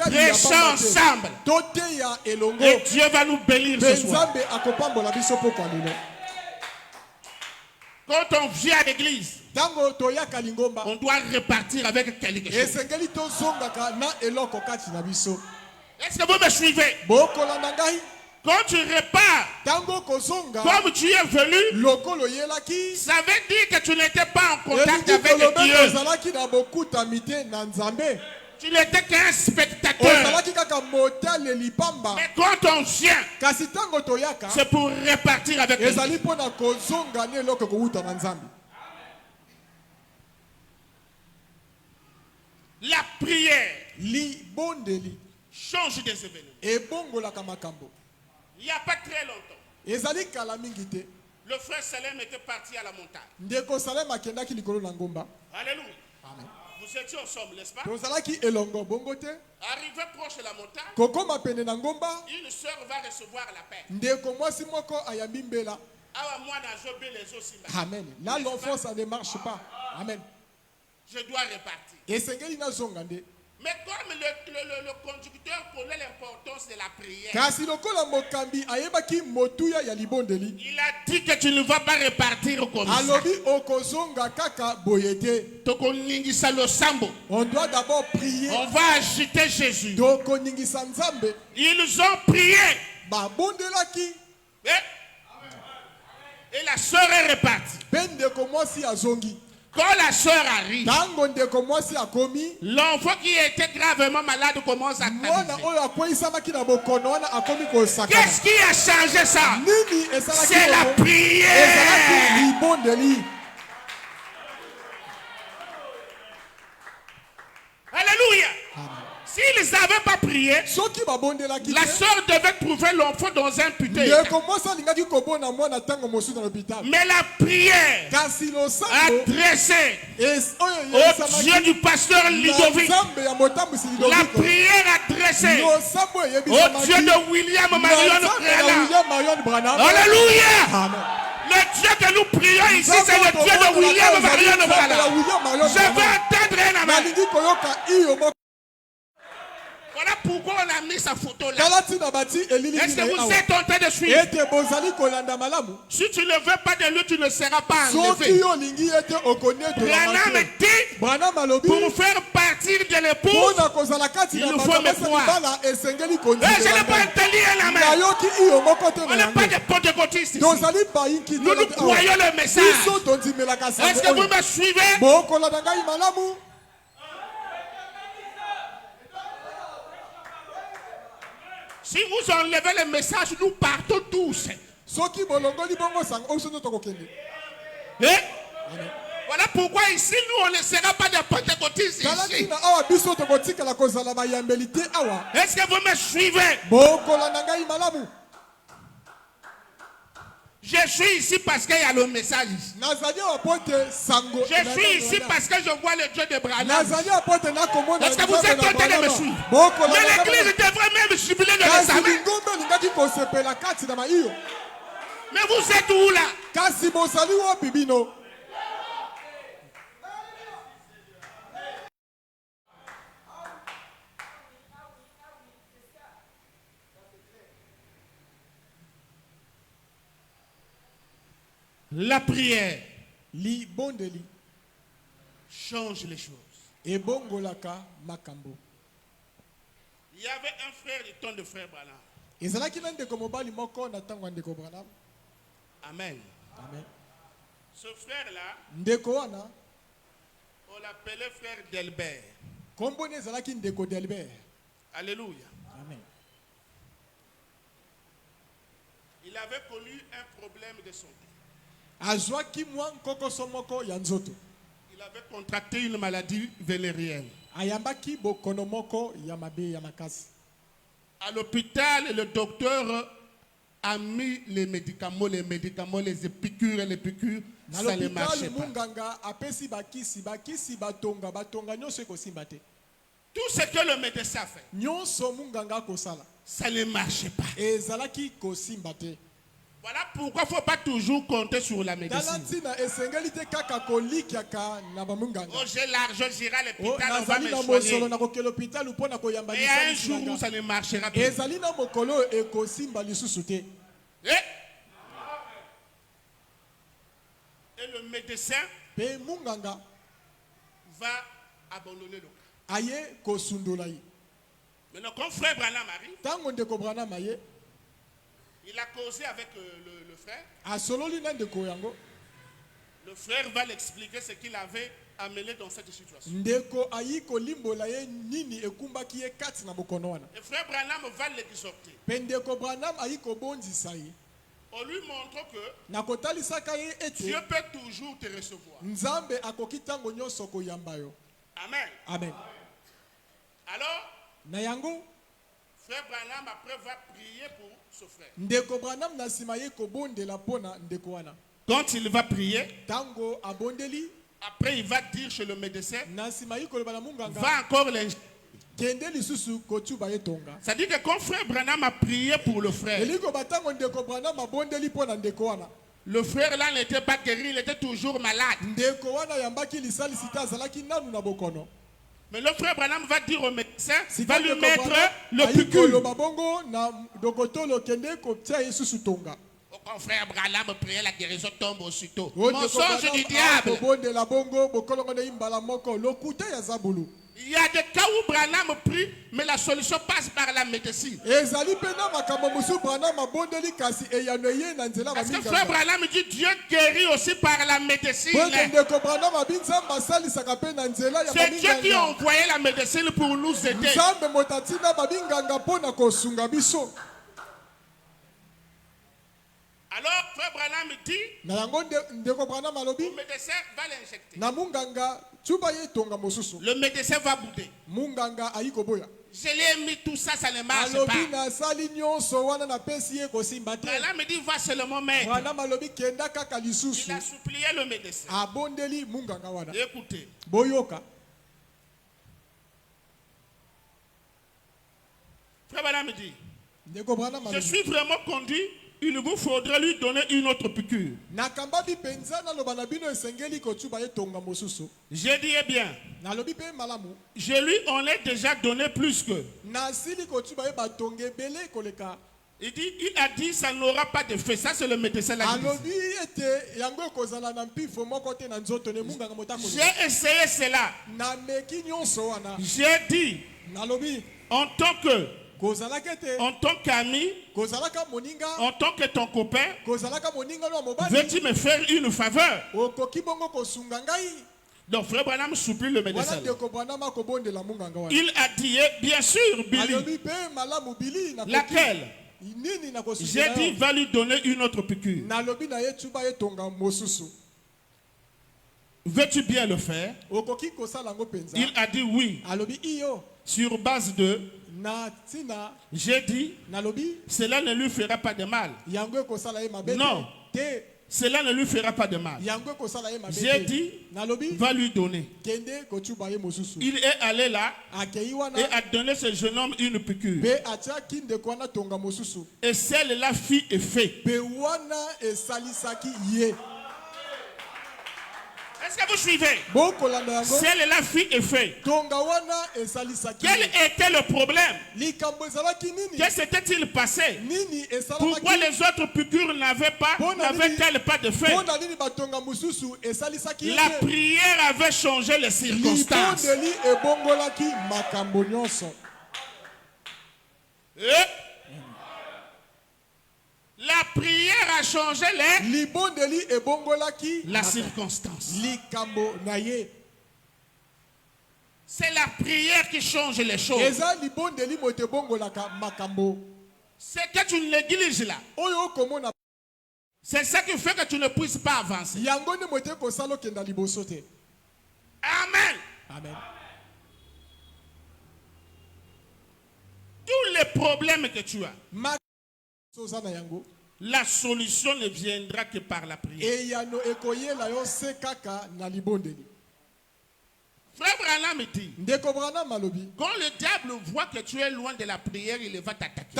Speaker 3: Prêchons ensemble. Et Dieu va nous bénir ce soir. Quand on vient à l'église, on doit repartir avec quelque chose. Est-ce que vous me suivez? Quand tu repars, comme tu es venu, ça veut dire que tu n'étais pas en contact avec Dieu. Tu n'étais qu'un spectateur. Mais quand on vient, c'est pour repartir avec Dieu. La prière change des événements. Il n'y a pas très longtemps, le frère Salem était parti à la montagne. Alléluia.
Speaker 2: Amen.
Speaker 3: Vous étiez ensemble, n'est-ce pas? Arrivé proche de la montagne, une sœur va recevoir la paix.
Speaker 2: Amen. Là, l'enfant, ça ne marche pas. Amen.
Speaker 3: Je dois repartir. Mais comme le conducteur connaît l'importance de la prière, il a dit que tu ne vas pas repartir comme ça.
Speaker 2: On doit d'abord prier.
Speaker 3: On va agiter Jésus. Ils ont prié. Et la sœur est repartie. Quand la sœur arrive, l'enfant qui était gravement malade commence à taper. Qu'est-ce qui a changé ça? C'est la prière. Alléluia. S'ils n'avaient pas prié, la sœur devait trouver l'enfant dans un putain. Mais la prière a dressé au Dieu du pasteur Ludovic. La prière a dressé au Dieu de William Marion Branham. Alléluia. Le Dieu que nous prions ici, c'est le Dieu de William Marion Branham. Je veux entendre un amen. Voilà pourquoi on a mis sa photo là. Est-ce que vous êtes en train de suivre? Si tu ne veux pas de lui, tu ne seras pas enlevé. Branham dit, pour faire partir de l'épouse, il nous faut me croire. Je n'ai pas entendu la main. On n'est pas des pentecôtistes ici. Nous nous croyons le message. Est-ce que vous me suivez? Si vous enlevez le message, nous partons tous. Voilà pourquoi ici, nous, on ne sera pas des pentecôtistes ici. Est-ce que vous me suivez? Je suis ici parce qu'il y a le message. Je suis ici parce que je vois le Dieu de Branham. Est-ce que vous êtes en train de me suivre? Mais l'église devrait même jubiler de sa main. Mais vous êtes où là? La prière change les choses. Il y avait un frère du temps de frère Branham. Amen.
Speaker 2: Amen.
Speaker 3: Ce frère-là,
Speaker 2: Ndeko wana
Speaker 3: on l'appelait frère Delbert.
Speaker 2: kombone ezalaki ndeko Delbert.
Speaker 3: Alléluia.
Speaker 2: Amen.
Speaker 3: Il avait connu un problème de santé.
Speaker 2: Azwaki mwa nkoko somoko ya nzoto.
Speaker 3: Il avait contracté une maladie vénérienne.
Speaker 2: Ayambaki bokono moko ya mabe ya makasi.
Speaker 3: À l'hôpital, le docteur a mis les médicaments, les piqûres, ça ne marchait pas.
Speaker 2: Munganga apesi bakisi batonga nyonso ekosimba te.
Speaker 3: Tout ce que le médecin a fait,
Speaker 2: Nyonso munganga kosala.
Speaker 3: ça ne marchait pas.
Speaker 2: Ezalaki kosimba te.
Speaker 3: Voilà pourquoi il ne faut pas toujours compter sur la médecine.
Speaker 2: Talantina esengeli te kaka kolikiaka na bamunganga.
Speaker 3: Oh, j'ai l'argent, j'irai à l'hôpital, on va
Speaker 2: Nazali
Speaker 3: me
Speaker 2: na mosolo
Speaker 3: soigner.
Speaker 2: na kokela hôpital upona koyamba
Speaker 3: Et un jour où ça ne marchera pas.
Speaker 2: ezali na mokolo ekosimba lisusu te.
Speaker 3: Et le médecin
Speaker 2: Pe munganga
Speaker 3: va abandonner le cas.
Speaker 2: aye kosundola ye.
Speaker 3: Maintenant, quand frère Branham arrive,
Speaker 2: Tango ndeko Branham aye
Speaker 3: il a causé avec le frère.
Speaker 2: asololi na ndeko yango.
Speaker 3: Le frère va l'expliquer ce qu'il avait amené dans cette situation.
Speaker 2: Ndeko ayi kolimbola ye nini ekumbaki ye kati na bokono wana.
Speaker 3: Et frère Branham va l'exhorter.
Speaker 2: Pe ndeko Branham ayi kobonzisa ye.
Speaker 3: On lui montre que
Speaker 2: Na kotalisaka ye
Speaker 3: Dieu
Speaker 2: ete
Speaker 3: peut toujours te recevoir.
Speaker 2: Nzambe akoki tango nyonso koyamba yo.
Speaker 3: Amen.
Speaker 2: Amen.
Speaker 3: Alors,
Speaker 2: Na yango
Speaker 3: frère Branham après va prier pour ce frère.
Speaker 2: ndeko Branham na sima ye kobondela pona ndeko wana.
Speaker 3: Quand il va prier,
Speaker 2: Tango abondeli
Speaker 3: après il va dire chez le médecin,
Speaker 2: na sima ye koloba na munganga
Speaker 3: va encore l'injecter.
Speaker 2: kende lisusu kotuba ye tonga.
Speaker 3: C'est-à-dire que quand frère Branham a prié pour le frère,
Speaker 2: Eliko batango ndeko Branham abondeli pona ndeko wana.
Speaker 3: le frère là n'était pas guéri, il était toujours malade.
Speaker 2: Ndeko wana yambaki lisali sita azalaki nanu na bokono.
Speaker 3: Mais le frère Branham va dire au médecin,
Speaker 2: Si
Speaker 3: va lui
Speaker 2: ndeko
Speaker 3: mettre
Speaker 2: Branham
Speaker 3: le
Speaker 2: ayi
Speaker 3: piqûre.
Speaker 2: koloba bongo na dokotolo kende kotia ye susu tonga.
Speaker 3: Quand frère Branham priait, la guérison tombe aussitôt.
Speaker 2: O ndeko
Speaker 3: Mensonge
Speaker 2: Branham
Speaker 3: du diable.
Speaker 2: akobondela bongo bokolongo na imbala moko lokuta ya zabulu.
Speaker 3: Il y a des cas où Branham prie, mais la solution passe par la médecine.
Speaker 2: Ezali pena makambo musu Branham abondeli kasi eyano ye na nzela
Speaker 3: Parce que
Speaker 2: baminga.
Speaker 3: frère Branham dit Dieu guérit aussi par la médecine.
Speaker 2: Bongo ndeko Branham abinza masalisaka pe na nzela ya
Speaker 3: C'est Dieu qui a
Speaker 2: baminga.
Speaker 3: envoyé la médecine pour nous aider.
Speaker 2: Nzambe motatina babinganga pona kosunga biso.
Speaker 3: Alors frère Branham dit,
Speaker 2: Na yango ndeko Branham alobi
Speaker 3: le médecin va l'injecter.
Speaker 2: na munganga tuba ye tonga mosusu.
Speaker 3: Le médecin va bouder.
Speaker 2: Munganga ayi koboya.
Speaker 3: Je l'ai mis tout ça, ça ne marche
Speaker 2: Alobi
Speaker 3: pas.
Speaker 2: na sali nyonso wana na pesi ye kosimba te.
Speaker 3: Branham me dit, va seulement mettre.
Speaker 2: Branham alobi kenda kaka
Speaker 3: Il
Speaker 2: lisusu.
Speaker 3: a supplié le médecin.
Speaker 2: Abondeli munganga wana.
Speaker 3: Écoutez,
Speaker 2: Boyoka.
Speaker 3: frère Branham dit,
Speaker 2: Ndeko Branham
Speaker 3: je
Speaker 2: alobi.
Speaker 3: suis vraiment conduit, il vous faudrait lui donner une autre piqûre.
Speaker 2: Nakambabi penza na loba na bino esengeli kotuba ye tonga mosusu.
Speaker 3: J'ai dit, eh bien,
Speaker 2: Na lobi pe malamu.
Speaker 3: je lui en ai déjà donné plus que.
Speaker 2: Na sili kotuba ye batonge bele koleka.
Speaker 3: Il a dit, ça n'aura pas d'effet. Ça, c'est le médecin là.
Speaker 2: Alobi ete yango ekozala na mpifo moko te na nzoto ne munganga motako.
Speaker 3: J'ai essayé cela.
Speaker 2: Na meki nyonso wana.
Speaker 3: J'ai dit,
Speaker 2: Na lobi
Speaker 3: en tant que,
Speaker 2: kozalaka te.
Speaker 3: en tant qu'ami,
Speaker 2: Kozalaka moninga.
Speaker 3: en tant que ton copain,
Speaker 2: Kozalaka moninga no mobali.
Speaker 3: veux-tu me faire une faveur?
Speaker 2: Okoki bongo kosunga ngai.
Speaker 3: Donc, frère Branham supplie le
Speaker 2: Wana
Speaker 3: médecin.
Speaker 2: ndeko Branham akobondela munganga wana.
Speaker 3: Il a dit, eh, bien sûr, Billy.
Speaker 2: Alobi pe malamu bili na koki.
Speaker 3: Laquelle?
Speaker 2: Nini na kosunga.
Speaker 3: J'ai dit, va lui donner une autre piqûre.
Speaker 2: Na lobi na ye tuba ye tonga mosusu.
Speaker 3: Veux-tu bien le faire?
Speaker 2: Okoki kosala ngo penza.
Speaker 3: Il a dit oui.
Speaker 2: Alobi iyo
Speaker 3: Sur base de,
Speaker 2: na tina
Speaker 3: j'ai dit,
Speaker 2: na lobi
Speaker 3: cela ne lui fera pas de mal.
Speaker 2: yango ekosala ye mabe.
Speaker 3: Non.
Speaker 2: Te
Speaker 3: Cela ne lui fera pas de mal.
Speaker 2: yango ekosala ye mabe.
Speaker 3: J'ai dit,
Speaker 2: na lobi
Speaker 3: va lui donner.
Speaker 2: kende kotuba ye mosusu.
Speaker 3: Il est allé là
Speaker 2: Akei wana
Speaker 3: et a donné ce jeune homme une piqûre.
Speaker 2: pe atia kinde kwana tonga mosusu.
Speaker 3: Et celle-là fit effet.
Speaker 2: Pe wana esalisaki ye.
Speaker 3: Est-ce que vous suivez?
Speaker 2: Bokolanda yango.
Speaker 3: Celle-là fit effet.
Speaker 2: Tonga wana esalisaki.
Speaker 3: Quel était le problème?
Speaker 2: Likambo ezalaki nini?
Speaker 3: Que s'était-il passé?
Speaker 2: Nini
Speaker 3: Pourquoi
Speaker 2: esalamaki?
Speaker 3: les autres piqûres n'avaient-elles pas de fait?
Speaker 2: Pona nini batonga mosusu esalisaki ye?
Speaker 3: La prière avait changé les circonstances.
Speaker 2: Libondeli ebongolaki makambo nyonso.
Speaker 3: La prière a changé la circonstance. C'est la prière qui change les choses. C'est que tu négliges là. C'est ça qui fait que tu ne puisses pas avancer. Amen.
Speaker 2: Amen.
Speaker 3: Tous les problèmes que tu as, la solution ne viendra que par la prière. Frère Branham dit, quand le diable voit que tu es loin de la prière, il va t'attaquer.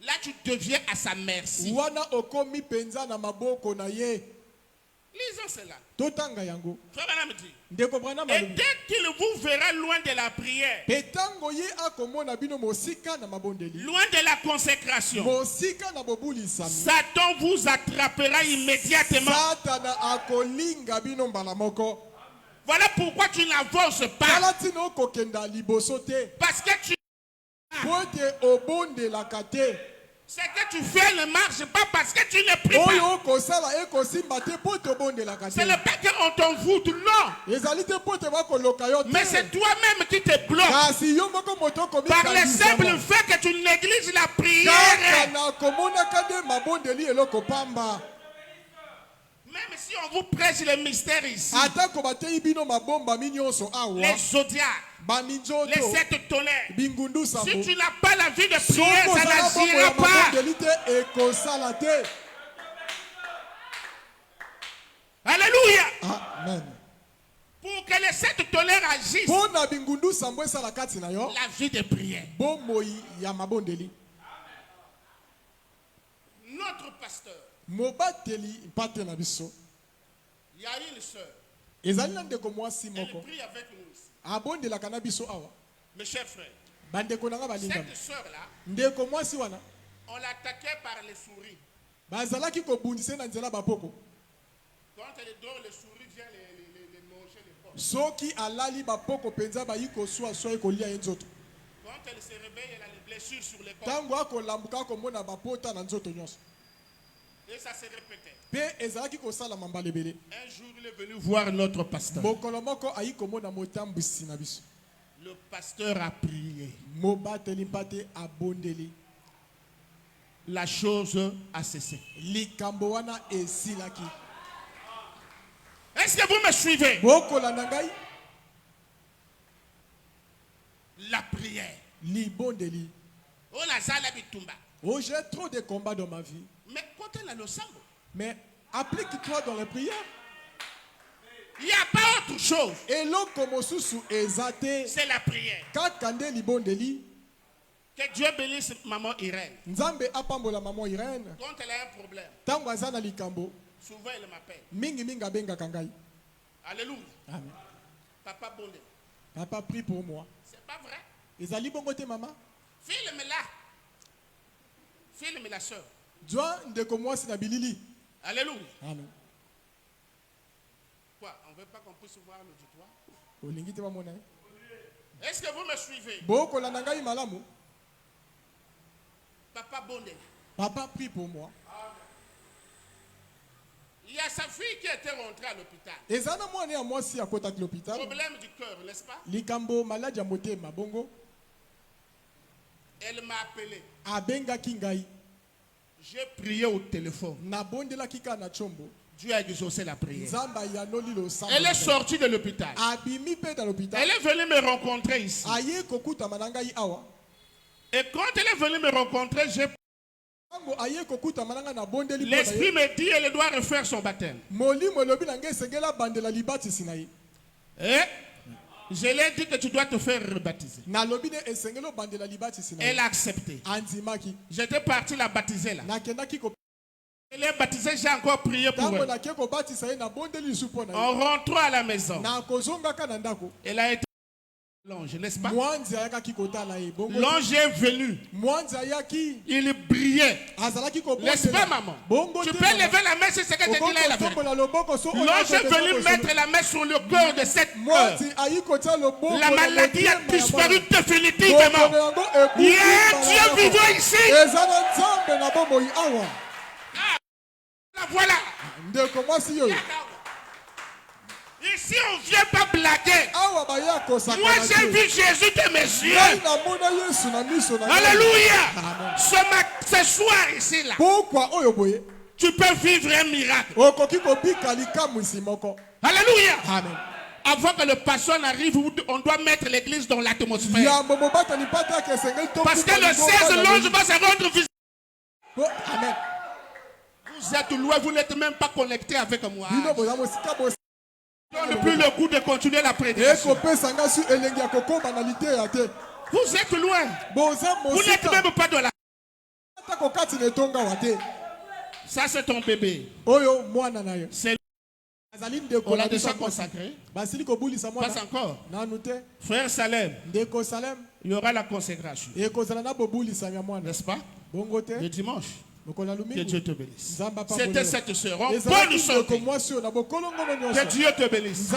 Speaker 3: Là, tu deviens à sa merci. Lisons cela. Frère Branham dit, et dès qu'il vous verra loin de la prière, loin de la consécration, Satan vous attrapera immédiatement. Voilà pourquoi tu n'avances pas. Parce que tu... C'est que tu fais le marche pas parce que tu ne pries pas. C'est le pas qu'on t'envoûte, non. Mais c'est toi-même qui te bloques. Par le simple fait que tu négliges la prière. Même si on vous prêche les mystères ici, les zodiacs, les 7 tonnerres, si tu n'as pas la vie de prière, ça n'agira pas. Alléluia.
Speaker 2: Amen.
Speaker 3: Pour que les 7 tonnerres agissent, la vie de prière. Notre pasteur, il y a une sœur, elle prie avec nous ici. Mes chers frères, cette sœur-là, on l'attaquait par les souris. Quand elle dort, les souris viennent les manger les porcs. Quand elle se réveille, elle a les blessures sur les corps. Et ça s'est répété. Un jour, il est venu voir notre pasteur. Le pasteur a prié. La chose a cessé. Est-ce que vous me suivez? La prière.
Speaker 2: Oh, j'ai trop de combats dans ma vie. Mais applique-toi dans les prières.
Speaker 3: Il n'y a pas autre chose.
Speaker 2: C'est
Speaker 3: la prière. Que Dieu bénisse maman Irène. Quand elle a un problème, souvent elle m'appelle. Alléluia.
Speaker 2: Amen.
Speaker 3: Papa Bondé.
Speaker 2: Papa prie pour moi.
Speaker 3: C'est pas vrai.
Speaker 2: Maman.
Speaker 3: Filme-la. Filme la soeur. Alléluia.
Speaker 2: Amen.
Speaker 3: Quoi? On ne veut pas qu'on puisse voir l'auditoire? Est-ce que vous me suivez? Papa Bondé.
Speaker 2: Papa prie pour moi.
Speaker 3: Il y a sa fille qui était rentrée à l'hôpital. Problème du cœur, n'est-ce pas? Elle m'a appelé. J'ai prié au téléphone. Dieu a exaucé la prière. Elle est sortie de l'hôpital. Elle est venue me rencontrer ici. Et quand elle est venue me rencontrer, l'esprit me dit qu'elle doit refaire son baptême. Et je lui ai dit que tu dois te faire rebaptiser. Elle a accepté. J'étais parti la baptiser là. Elle est baptisée, j'ai encore prié pour elle. En rentrant à la maison, elle a été L'ange, n'est-ce pas?
Speaker 2: L'ange
Speaker 3: est venu. Il brillait. N'est-ce pas, maman? Tu peux lever la main sur ce que tu dis là. L'ange est venu mettre la main sur le corps de cette heure. La maladie a disparu définitivement. Il y a un Dieu vivant ici. La voilà. Ici, on ne vient pas blaguer. Moi, j'ai vu Jésus de mes yeux. Alléluia. Ce soir, ici, là, tu peux vivre un miracle. Alléluia.
Speaker 2: Amen.
Speaker 3: Avant que le pasteur n'arrive, on doit mettre l'église dans l'atmosphère. Parce que le 16, l'ange va se rendre visible.
Speaker 2: Amen.
Speaker 3: Vous êtes loin, vous n'êtes même pas connecté avec moi. Donne plus le goût de continuer la prédication. Vous êtes loin. Vous n'êtes même pas de la. Ça, c'est ton bébé. C'est. On l'a déjà consacré. Pas encore. Frère Salem, il y aura la consécration. N'est-ce pas? Le dimanche. Que Dieu te bénisse. C'était cette sœur. Bonne santé. Que Dieu te bénisse.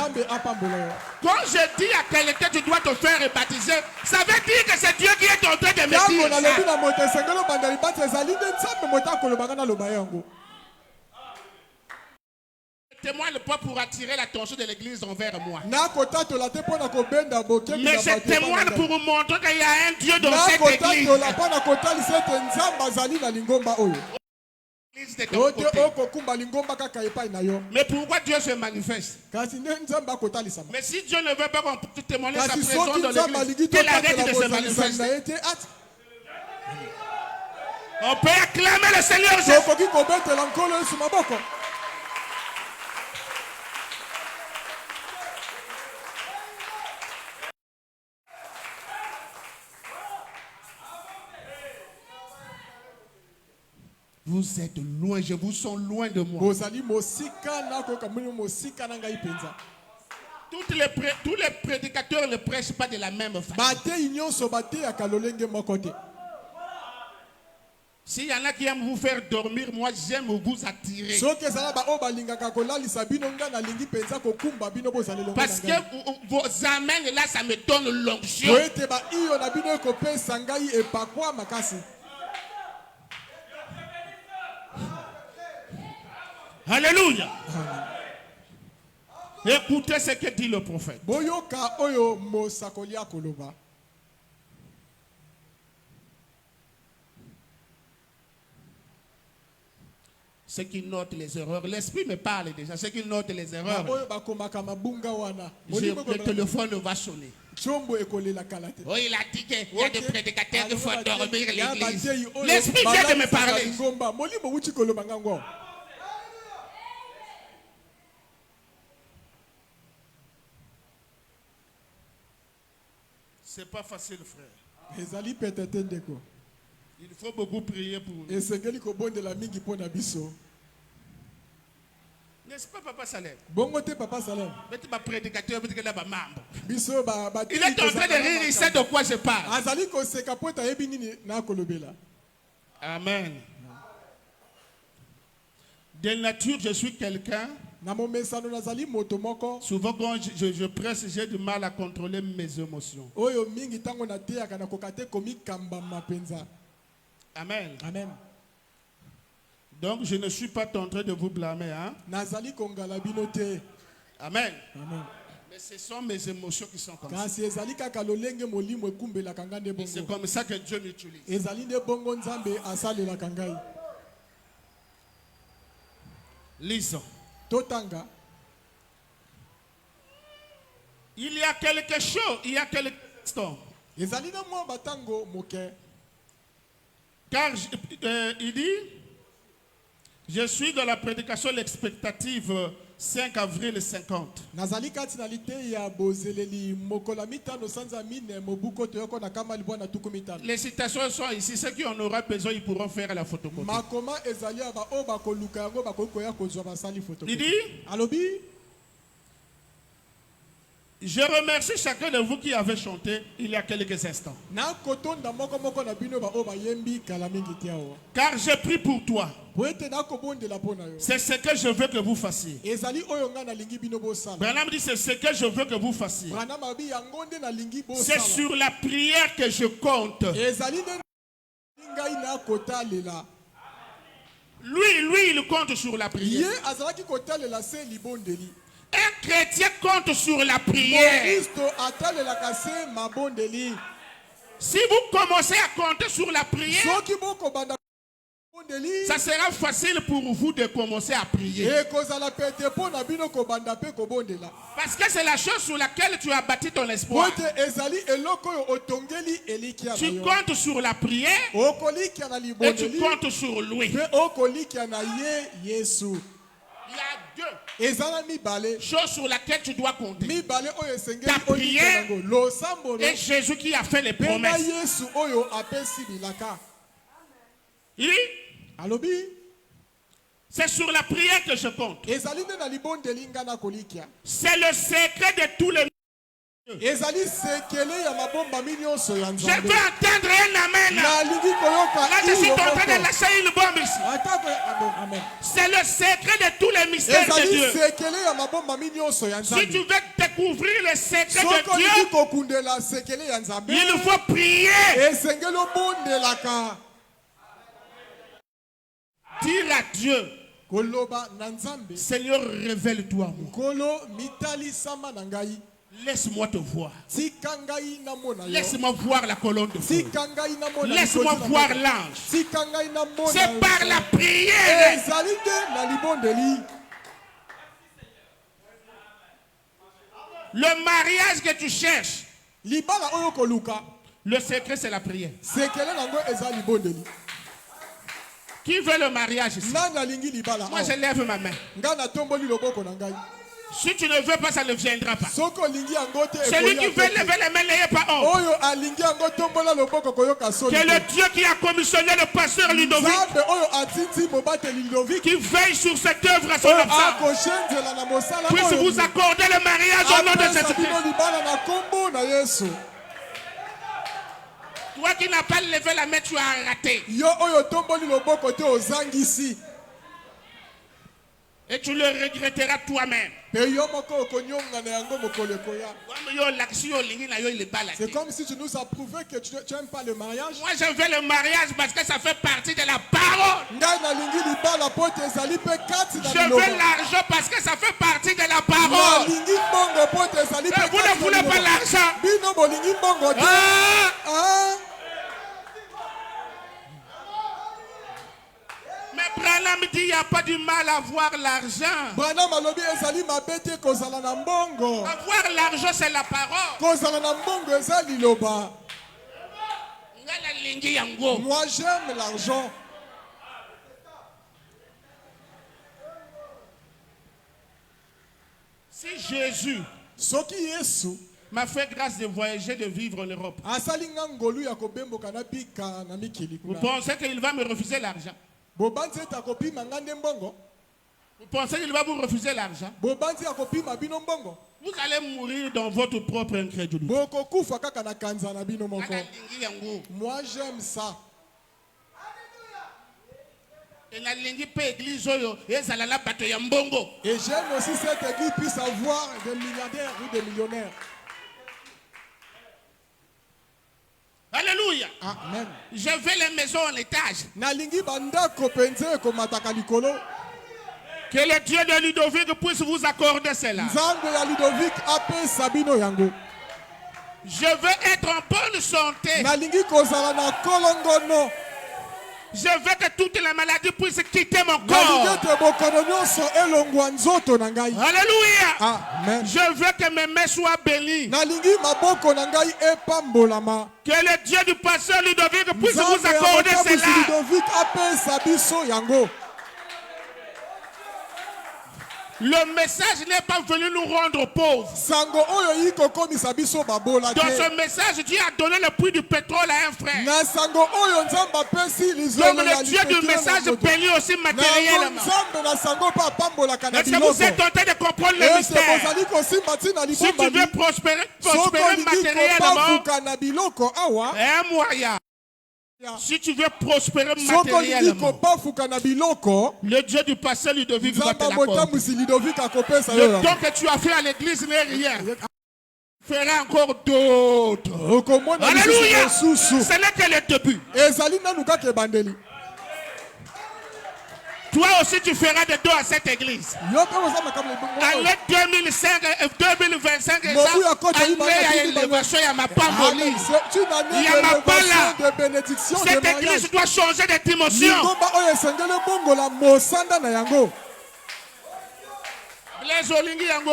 Speaker 3: Quand je dis à quelqu'un tu dois te faire baptiser, ça veut dire que c'est Dieu qui est en train de me dire. Témoigne pas pour attirer l'attention de l'église envers moi. Mais je témoigne pour vous montrer qu'il y a un Dieu dans cette église. Mais pourquoi Dieu se manifeste? Mais si Dieu ne veut pas qu'on témoigne sa présence dans l'église, qu'il arrête de se manifester. On peut acclamer le Seigneur Jésus. Vous êtes loin, je vous sens loin de moi. Tous les prédicateurs ne prêchent pas de la même façon. S'il y en a qui aiment vous faire dormir, moi j'aime vous attirer. Parce que vos amens là, ça me donne l'onction. Alléluia. Écoutez ce que dit le prophète. Ceux qui notent les erreurs, l'esprit me parle déjà. Ceux qui notent les erreurs, le téléphone va sonner. Oh, il a dit qu'il y a des prédicateurs qui font dormir l'église. L'esprit vient de me parler. C'est pas facile, frère. Il faut beaucoup prier pour nous. N'est-ce pas, Papa Salem? Prédicateur, il est en train de rire, il sait de quoi je parle. Amen. De nature, je suis quelqu'un. Souvent quand je presse, j'ai du mal à contrôler mes émotions. Amen.
Speaker 2: Amen.
Speaker 3: Donc je ne suis pas en train de vous blâmer. Hein? Amen.
Speaker 2: Amen.
Speaker 3: Mais ce sont mes émotions qui sont comme ça. C'est comme ça que Dieu m'utilise. Lisons.
Speaker 2: Totanga.
Speaker 3: Il y a quelque chose, il y a quelque chose. Car il dit, je suis dans la prédication l'expectative 5 avril 50. Les citations sont ici. Ceux qui en auront besoin, ils pourront faire la photocopie. Il dit, Je remercie chacun de vous qui avez chanté il y a quelques instants. Car j'ai pris pour toi. C'est ce que je veux que vous fassiez. Branham dit c'est ce que je veux que vous fassiez. C'est sur la prière que je compte. Lui, il compte sur la prière. Un chrétien compte sur la prière. Si vous commencez à compter sur la prière, ça sera facile pour vous de commencer à prier. Parce que c'est la chose sur laquelle tu as bâti ton espoir. Tu comptes sur la prière et tu comptes sur lui. Il y a deux choses sur lesquelles tu dois compter. Ta prière et Jésus qui a fait les promesses. C'est sur la prière que je compte. C'est le secret de tous les. Je veux entendre un amen. Là, je suis en train de lâcher une bombe ici. C'est le secret de tous les mystères de Dieu. Si tu veux découvrir le secret de Dieu, il faut prier. Dire à Dieu, Seigneur, révèle-toi. Laisse-moi te voir. Laisse-moi voir la colonne de feu. Laisse-moi voir l'ange. C'est par la prière. Le mariage que tu cherches, le secret c'est la prière. Qui veut le mariage ici? Moi je lève ma main. Si tu ne veux pas, ça ne viendra pas. Celui qui veut lever les mains, n'ayez pas honte. Que le Dieu qui a commissionné le pasteur Ludovic, qui veille sur cette œuvre à son absence, puisse vous accorder le mariage au nom de Jésus-Christ. Toi qui n'as pas levé la main, tu as raté. Et tu le regretteras toi-même.
Speaker 2: C'est comme si tu nous as prouvé que tu n'aimes pas le mariage.
Speaker 3: Moi je veux le mariage parce que ça fait partie de la parole. Je veux l'argent parce que ça fait partie de la parole. Et vous ne voulez pas l'argent. Mais Branham dit qu'il n'y a pas du mal à avoir l'argent. Avoir l'argent, c'est la parole.
Speaker 2: Moi, j'aime l'argent.
Speaker 3: Si Jésus m'a fait grâce de voyager, de vivre en Europe, vous pensez qu'il va me refuser l'argent? Vous pensez qu'il va vous refuser l'argent? Vous allez mourir dans votre propre incrédulité.
Speaker 2: Moi j'aime ça.
Speaker 3: Et
Speaker 2: j'aime aussi cette église puisse avoir des milliardaires ou des millionnaires.
Speaker 3: Alléluia.
Speaker 2: Amen.
Speaker 3: Je veux les maisons en étage. Que le Dieu de Ludovic puisse vous accorder cela. Je veux être en bonne santé. Je veux que toutes les maladies puissent quitter mon corps. Alléluia.
Speaker 2: Amen.
Speaker 3: Je veux que mes mains soient bénies. Que le Dieu du pasteur Ludovic puisse vous accorder cela. Le message n'est pas venu nous rendre pauvres. Dans ce message, Dieu a donné le prix du pétrole à un frère. Donc le Dieu du message bénit aussi matériellement. Est-ce que vous êtes en train de comprendre le mystère? Si tu veux prospérer matériellement, un moyen. Si tu veux prospérer matériellement, le Dieu du passé Ludovic va te l'accorder. Le don que tu as fait à l'église n'est rien. Fera encore d'autres. Alléluia. Ce n'est que le début. Toi aussi tu feras des dons à cette église. Année 2025, année élévation, il y a ma pamboline. Il y a ma bala. Cette église doit changer de dimension. Les olingi yango.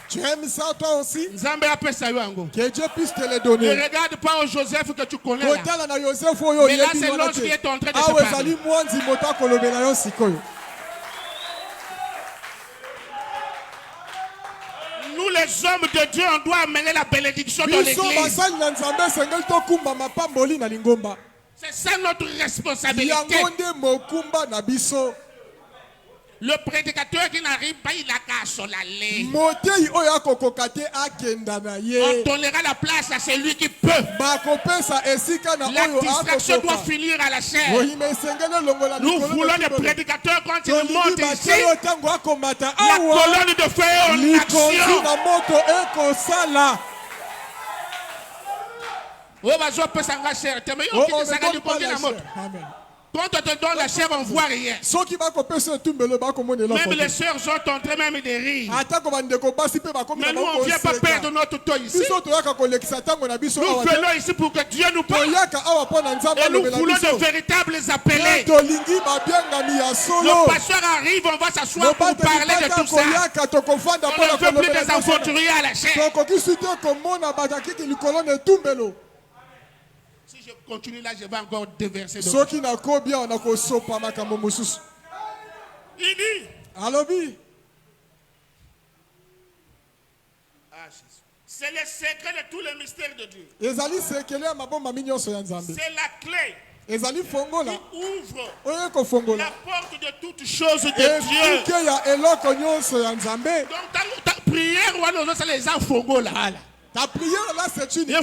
Speaker 2: Tu aimes ça toi aussi?
Speaker 3: Que
Speaker 2: Dieu puisse te le donner.
Speaker 3: Ne regarde pas au Joseph que tu connais là.
Speaker 2: Mais
Speaker 3: là c'est l'ange qui est en train de se parler. Nous les hommes de Dieu, on doit amener la bénédiction dans l'église. C'est ça notre responsabilité. Le prédicateur qui n'arrive pas, il a qu'à s'olaler. On donnera la place à celui qui peut. La distraction doit finir à la chair. Nous voulons des prédicateurs quand ils montent ici. La colonne de feu en action. Quand on te donne la chair, on ne voit rien. Même les sœurs sont en train même de rire. Mais nous, on ne vient pas perdre notre temps ici. Nous venons ici pour que Dieu nous parle. Et nous voulons de véritables appelés. Le pasteur arrive, on va s'asseoir pour parler de tout ça. On ne veut plus des aventuriers à la chair. Si je continue là, je vais encore déverser. Il dit. C'est le secret de tous les mystères de Dieu. C'est la clé qui ouvre la porte de toutes choses de Dieu. Donc ta prière, les enfants là.
Speaker 2: Ta prière là, c'est une clé.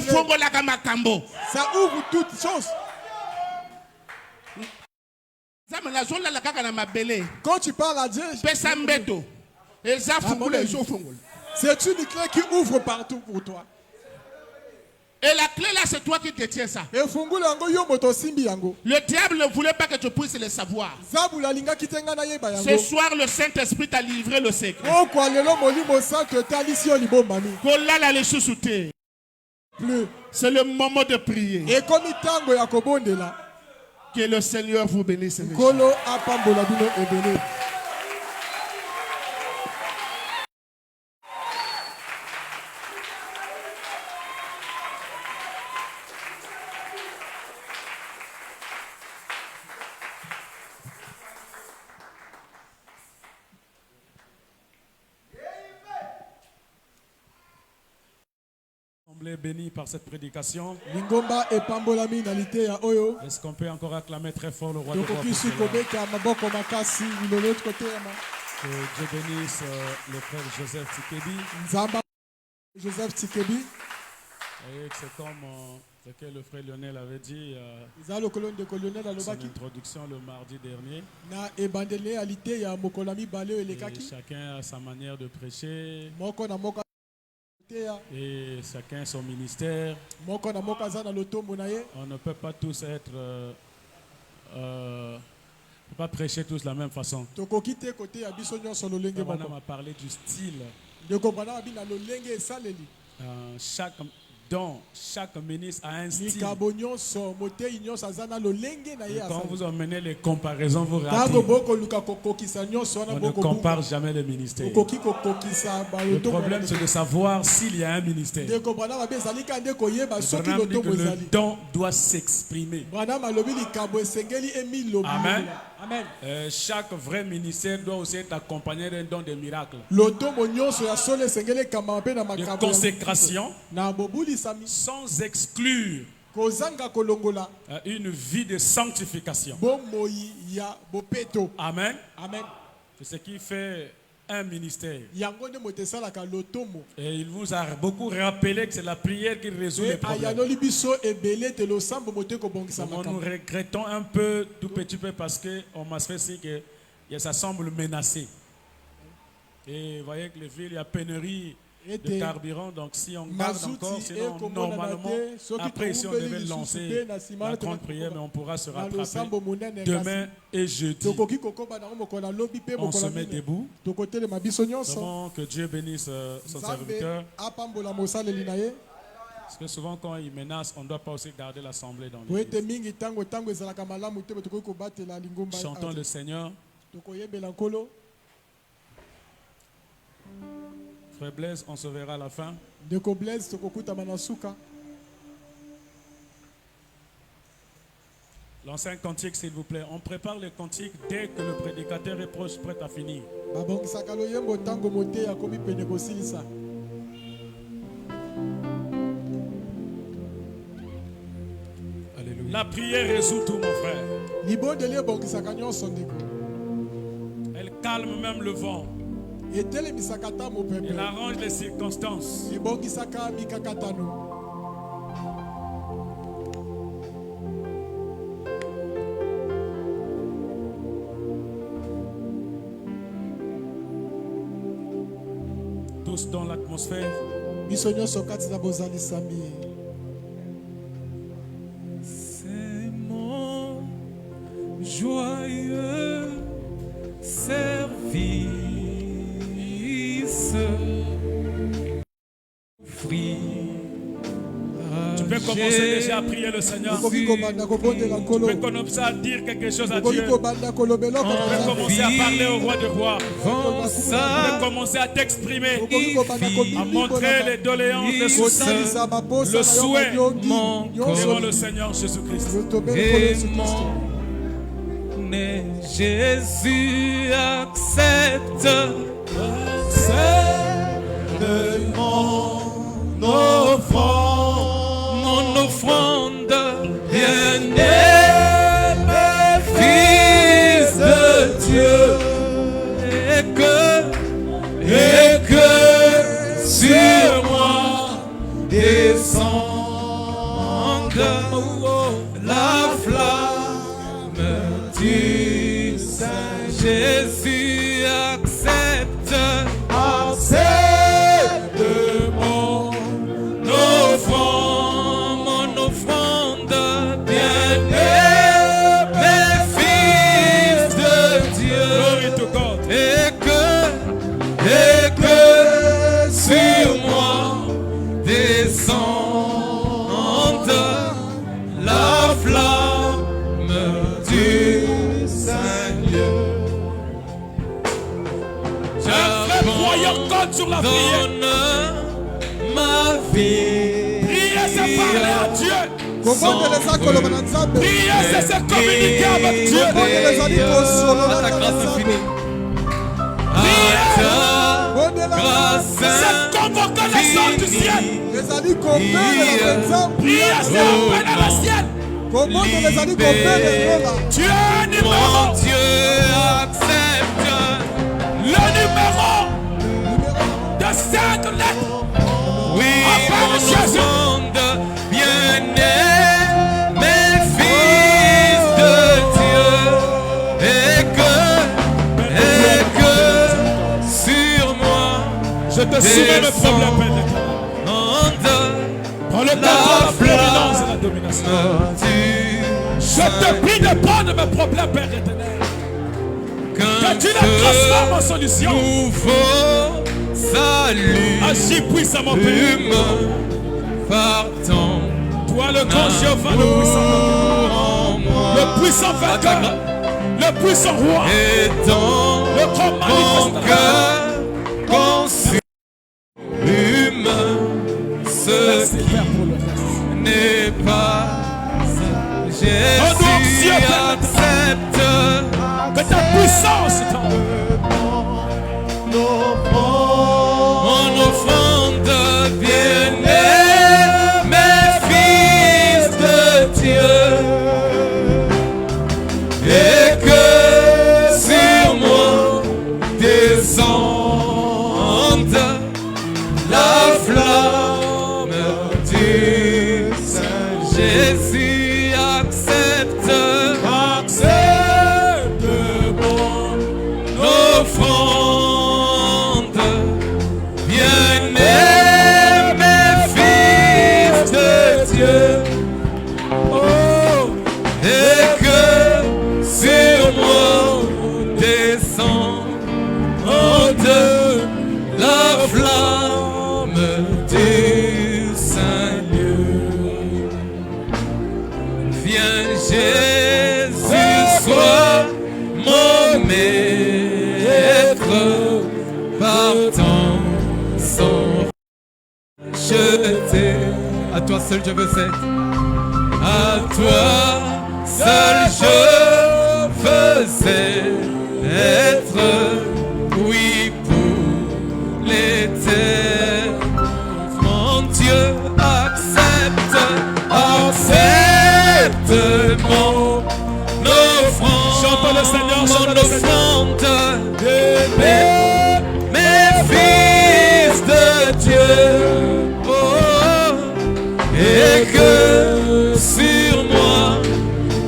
Speaker 3: Ça
Speaker 2: ouvre toutes choses. Quand tu parles à Dieu,
Speaker 3: c'est
Speaker 2: une clé qui ouvre partout pour toi.
Speaker 3: Et la clé là, c'est toi qui détiens ça. Le diable ne voulait pas que tu puisses le savoir. Ce soir, le Saint-Esprit t'a livré le secret. C'est le moment de prier. Que le Seigneur vous bénisse.
Speaker 1: Béni par cette prédication. Est-ce qu'on peut encore acclamer très fort le roi de roi? Que Dieu bénisse le frère Joseph Tikebi. Et c'est comme ce que le frère Lionel avait dit son introduction le mardi dernier. Et chacun a sa manière de prêcher. Et chacun son ministère. On ne peut pas tous être pas prêcher tous de la même façon. On a parlé du style. Chaque ministre a un style. Et quand vous emmenez les comparaisons, vous ratez. On ne compare jamais les ministères. Le problème, c'est de savoir s'il y a un ministère. Le don doit s'exprimer. Amen.
Speaker 2: Amen.
Speaker 1: Chaque vrai ministère doit aussi être accompagné d'un don de miracles. De consécration, sans exclure une vie de sanctification. Amen.
Speaker 2: Amen.
Speaker 1: C'est ce qui fait un ministère. Et il vous a beaucoup rappelé que c'est la prière qui résout les problèmes. Nous regrettons un peu, tout petit peu, parce qu'on m'a fait signe que ça semble menacé. Et vous voyez que les villes, il y a pénurie de carburant, donc si on garde encore, sinon normalement, après ici on devait lancer la grande prière, mais on pourra se rattraper demain et jeudi. On se met debout. Vraiment que Dieu bénisse son serviteur. Parce que souvent quand il menace, on ne doit pas aussi garder l'assemblée dans l'église. Chantons le Seigneur. Frère Blaise, on se verra à la fin. L'ancien cantique, s'il vous plaît. On prépare le cantique dès que le prédicateur est proche, prêt à finir. Alléluia. La prière résout tout, mon frère. Elle calme même le vent. Elle arrange les circonstances. Tous dans l'atmosphère.
Speaker 4: C'est mon joyeux service.
Speaker 1: Tu peux commencer déjà à prier le Seigneur. Tu peux commencer à dire quelque chose à Dieu. Tu peux commencer à parler au roi de rois. Tu peux commencer à t'exprimer, à montrer les doléances, les soucis, le souhait devant le Seigneur Jésus-Christ.
Speaker 4: Et Jésus accepte
Speaker 1: de mon
Speaker 4: offrande, bien-aimé Fils de Dieu, et que sur moi descende la flamme du Saint. Jésus accepte de mon offrande, bien-aimé Fils de Dieu, et que sur moi descende la flamme du Seigneur.
Speaker 1: Sur la prière.
Speaker 4: Ma vie.
Speaker 1: Prier, c'est parler à Dieu. Prier, c'est se communiquer avec Dieu.
Speaker 4: À ta grâce infinie.
Speaker 1: C'est convoquer les sorts du ciel. Prier, c'est appeler le ciel. Dieu numéro.
Speaker 4: Dieu accepte
Speaker 1: le numéro de 5 lettres.
Speaker 4: Oui, mon offrande, bien-aimé Fils de Dieu, et que sur moi
Speaker 1: je te soumets le problème, Père. Prends le contrôle, la prédominance et la domination. Je te prie de prendre mes problèmes, Père éternel. Que tu les transformes en solution.
Speaker 4: Salut,
Speaker 1: agis puissamment, Père.
Speaker 4: Partant,
Speaker 1: toi le grand Jéhovah, le puissant vainqueur, le puissant roi,
Speaker 4: et dans
Speaker 1: le grand manifesteur,
Speaker 4: consume ce qui n'est pas Jésus accepte.
Speaker 3: que ta puissance tombe.
Speaker 4: Mon offrande bien-aimé, fils de Dieu, et que sur moi descende la flamme du Saint Jésus. Accepte mon offrande, bien-aimé fils de Dieu, et que sur moi descende la flamme du Saint-Lieu. Viens Jésus, sois mon maître, par ton sang jeté. À toi seul je veux être. À toi seul je veux être. Oui, pour l'éternel. Mon Dieu, accepte mon offrande.
Speaker 3: Chantons le Seigneur,
Speaker 4: mon offrande. Mes fils de Dieu, et que sur moi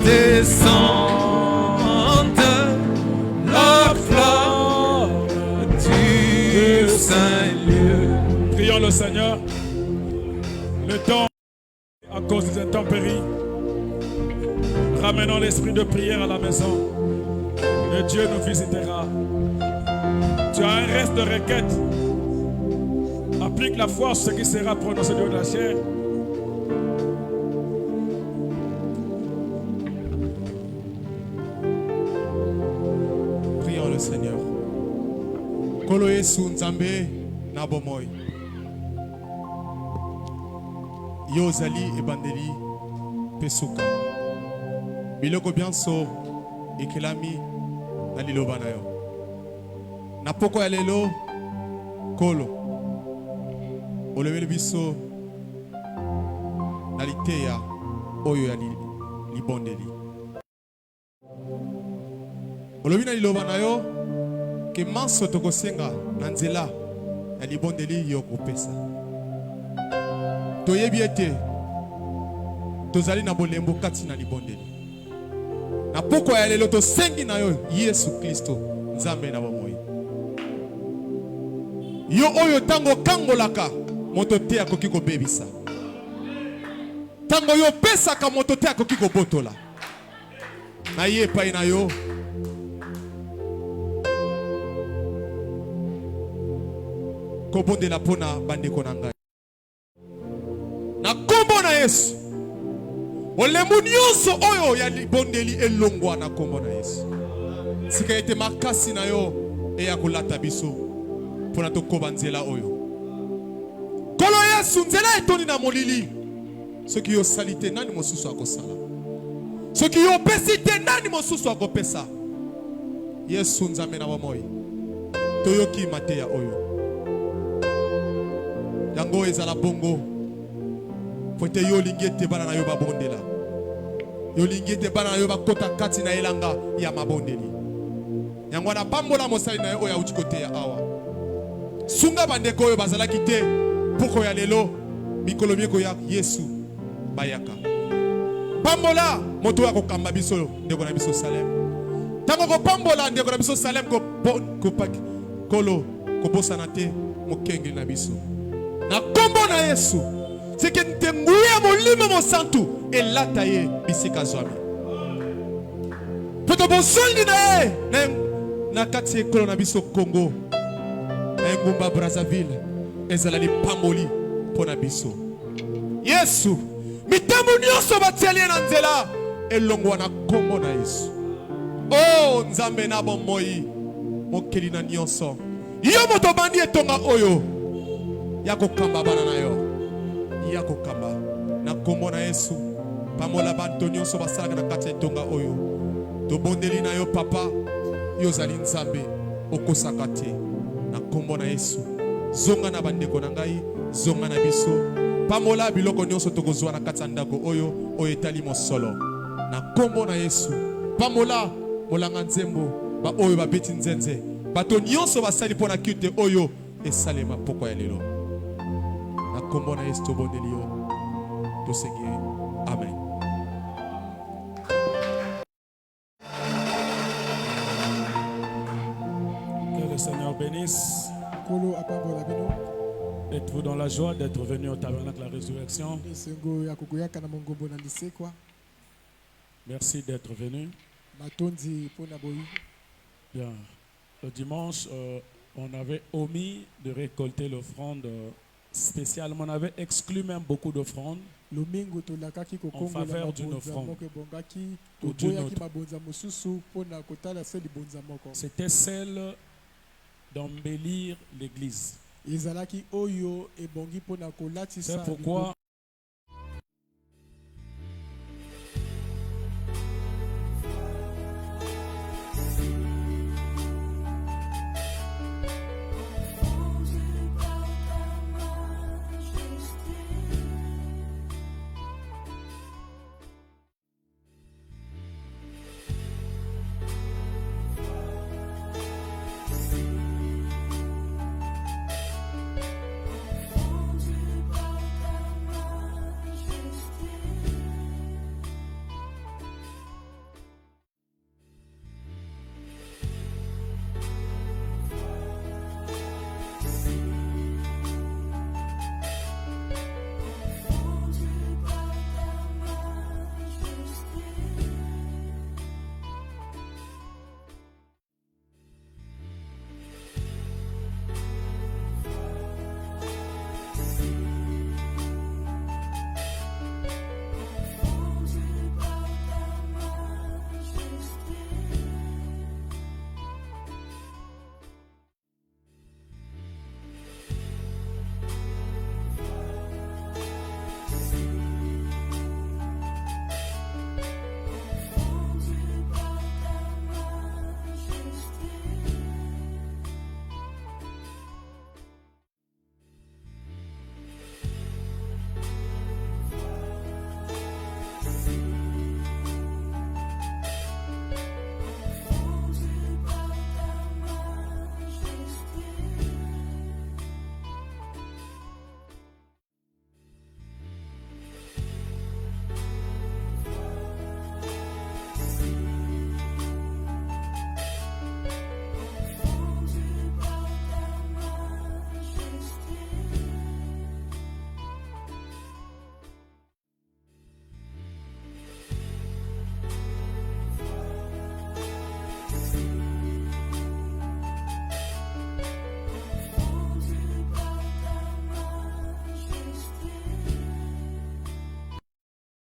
Speaker 4: descende la flamme du Saint-Lieu.
Speaker 3: Prions le Seigneur. Le temps, à cause des intempéries, ramenons l'esprit de prière à la maison. Et Dieu nous visitera. Tu as un reste de requête. Applique la foi sur ce qui sera prononcé de la chair.
Speaker 2: Prions le Seigneur. Kolo Yesu Nzambe na bomoi. Yozali ebandeli pesuka. Biloko bianso ekelami na liloba na yo. Na poko ya lelo kolo olebeli biso na liteya oyo ya libondeli. Olobi na liloba na yo ke manso tokosenga na nzela ya libondeli yo kopesa. Toyebi ete tozali na bolembo kati na libondeli. Na poko ya lelo tosengi na yo Yesu Kristo Nzambe na bomoi. Yo oyo tango kangolaka moto te akoki kobebisa. Tango yo pesaka moto te akoki kobotola. Na ye epai na yo kobondela mpona bandeko na ngai. Na kombo na Yesu olembu nyonso oyo ya libondeli elongwa na kombo na Yesu. Sika ete makasi na yo eya kolata biso mpona tokoba nzela oyo. Kolo Yesu nzela etoni na molili. Soki yo salite nani mosusu akosala. Soki yo pesi te nani mosusu akopesa. Yesu Nzambe na bomoi. Toyoki mateya oyo. Yango ezala bongo. Fote yo lingete bana na yo babondela. Yo lingete bana na yo bakota kati na elanga ya mabondeli. Yango na pambola mosali na yo oya uchikote ya awa. Sunga bandeko oyo bazalaki te poko ya lelo mikolo mieko ya Yesu bayaka. Pambola moto ya kokamba biso ndeko na biso Salem. Tango ko pambola ndeko na biso Salem ko kolo ko bosana te mokenge na biso. Na kombo na Yesu seke ntenguya molimo mosantu elata ye bisika zwami. Poto bosongi na ye na kati ekolo na biso Congo. Na ngumba Brazzaville ezalali pamboli pona biso. Yesu mitambo nyonso batiali na nzela elongwa na kombo na Yesu. Oh Nzambe na bomoi mokeli na nyonso. Yo moto bandi etonga oyo yako kamba bana na yo. Yako kamba na kombo na Yesu. Pamola banto nyonso basala na kati etonga oyo. tobondeli na yo papa yo ozali nzambe okosaka te na kombo na Yesu. Zonga na bandeko na ngai, zonga na biso, pambola biloko nyonso tokozwa na kati ya ndako oyo etali mosolo na kombo na Yesu. Pambola molanga nzembo ba oyo babeti nzenze, bato nyonso basali mpona kite oyo esalema poko ya lelo na kombo na Yesu. Tobondeli yo, tosengi. Amen.
Speaker 3: Que le Seigneur bénisse. Êtes-vous dans la joie d'être venu au tabernacle de la résurrection? Merci d'être venu. Bien. Le dimanche, on avait omis de récolter l'offrande spécialement. On avait exclu même beaucoup d'offrandes en faveur d'une offrande ou d'une autre. C'était celle d'embellir l'église. C'est pourquoi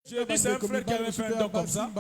Speaker 3: j'ai dit c'est un frère qui avait fait un don comme ça.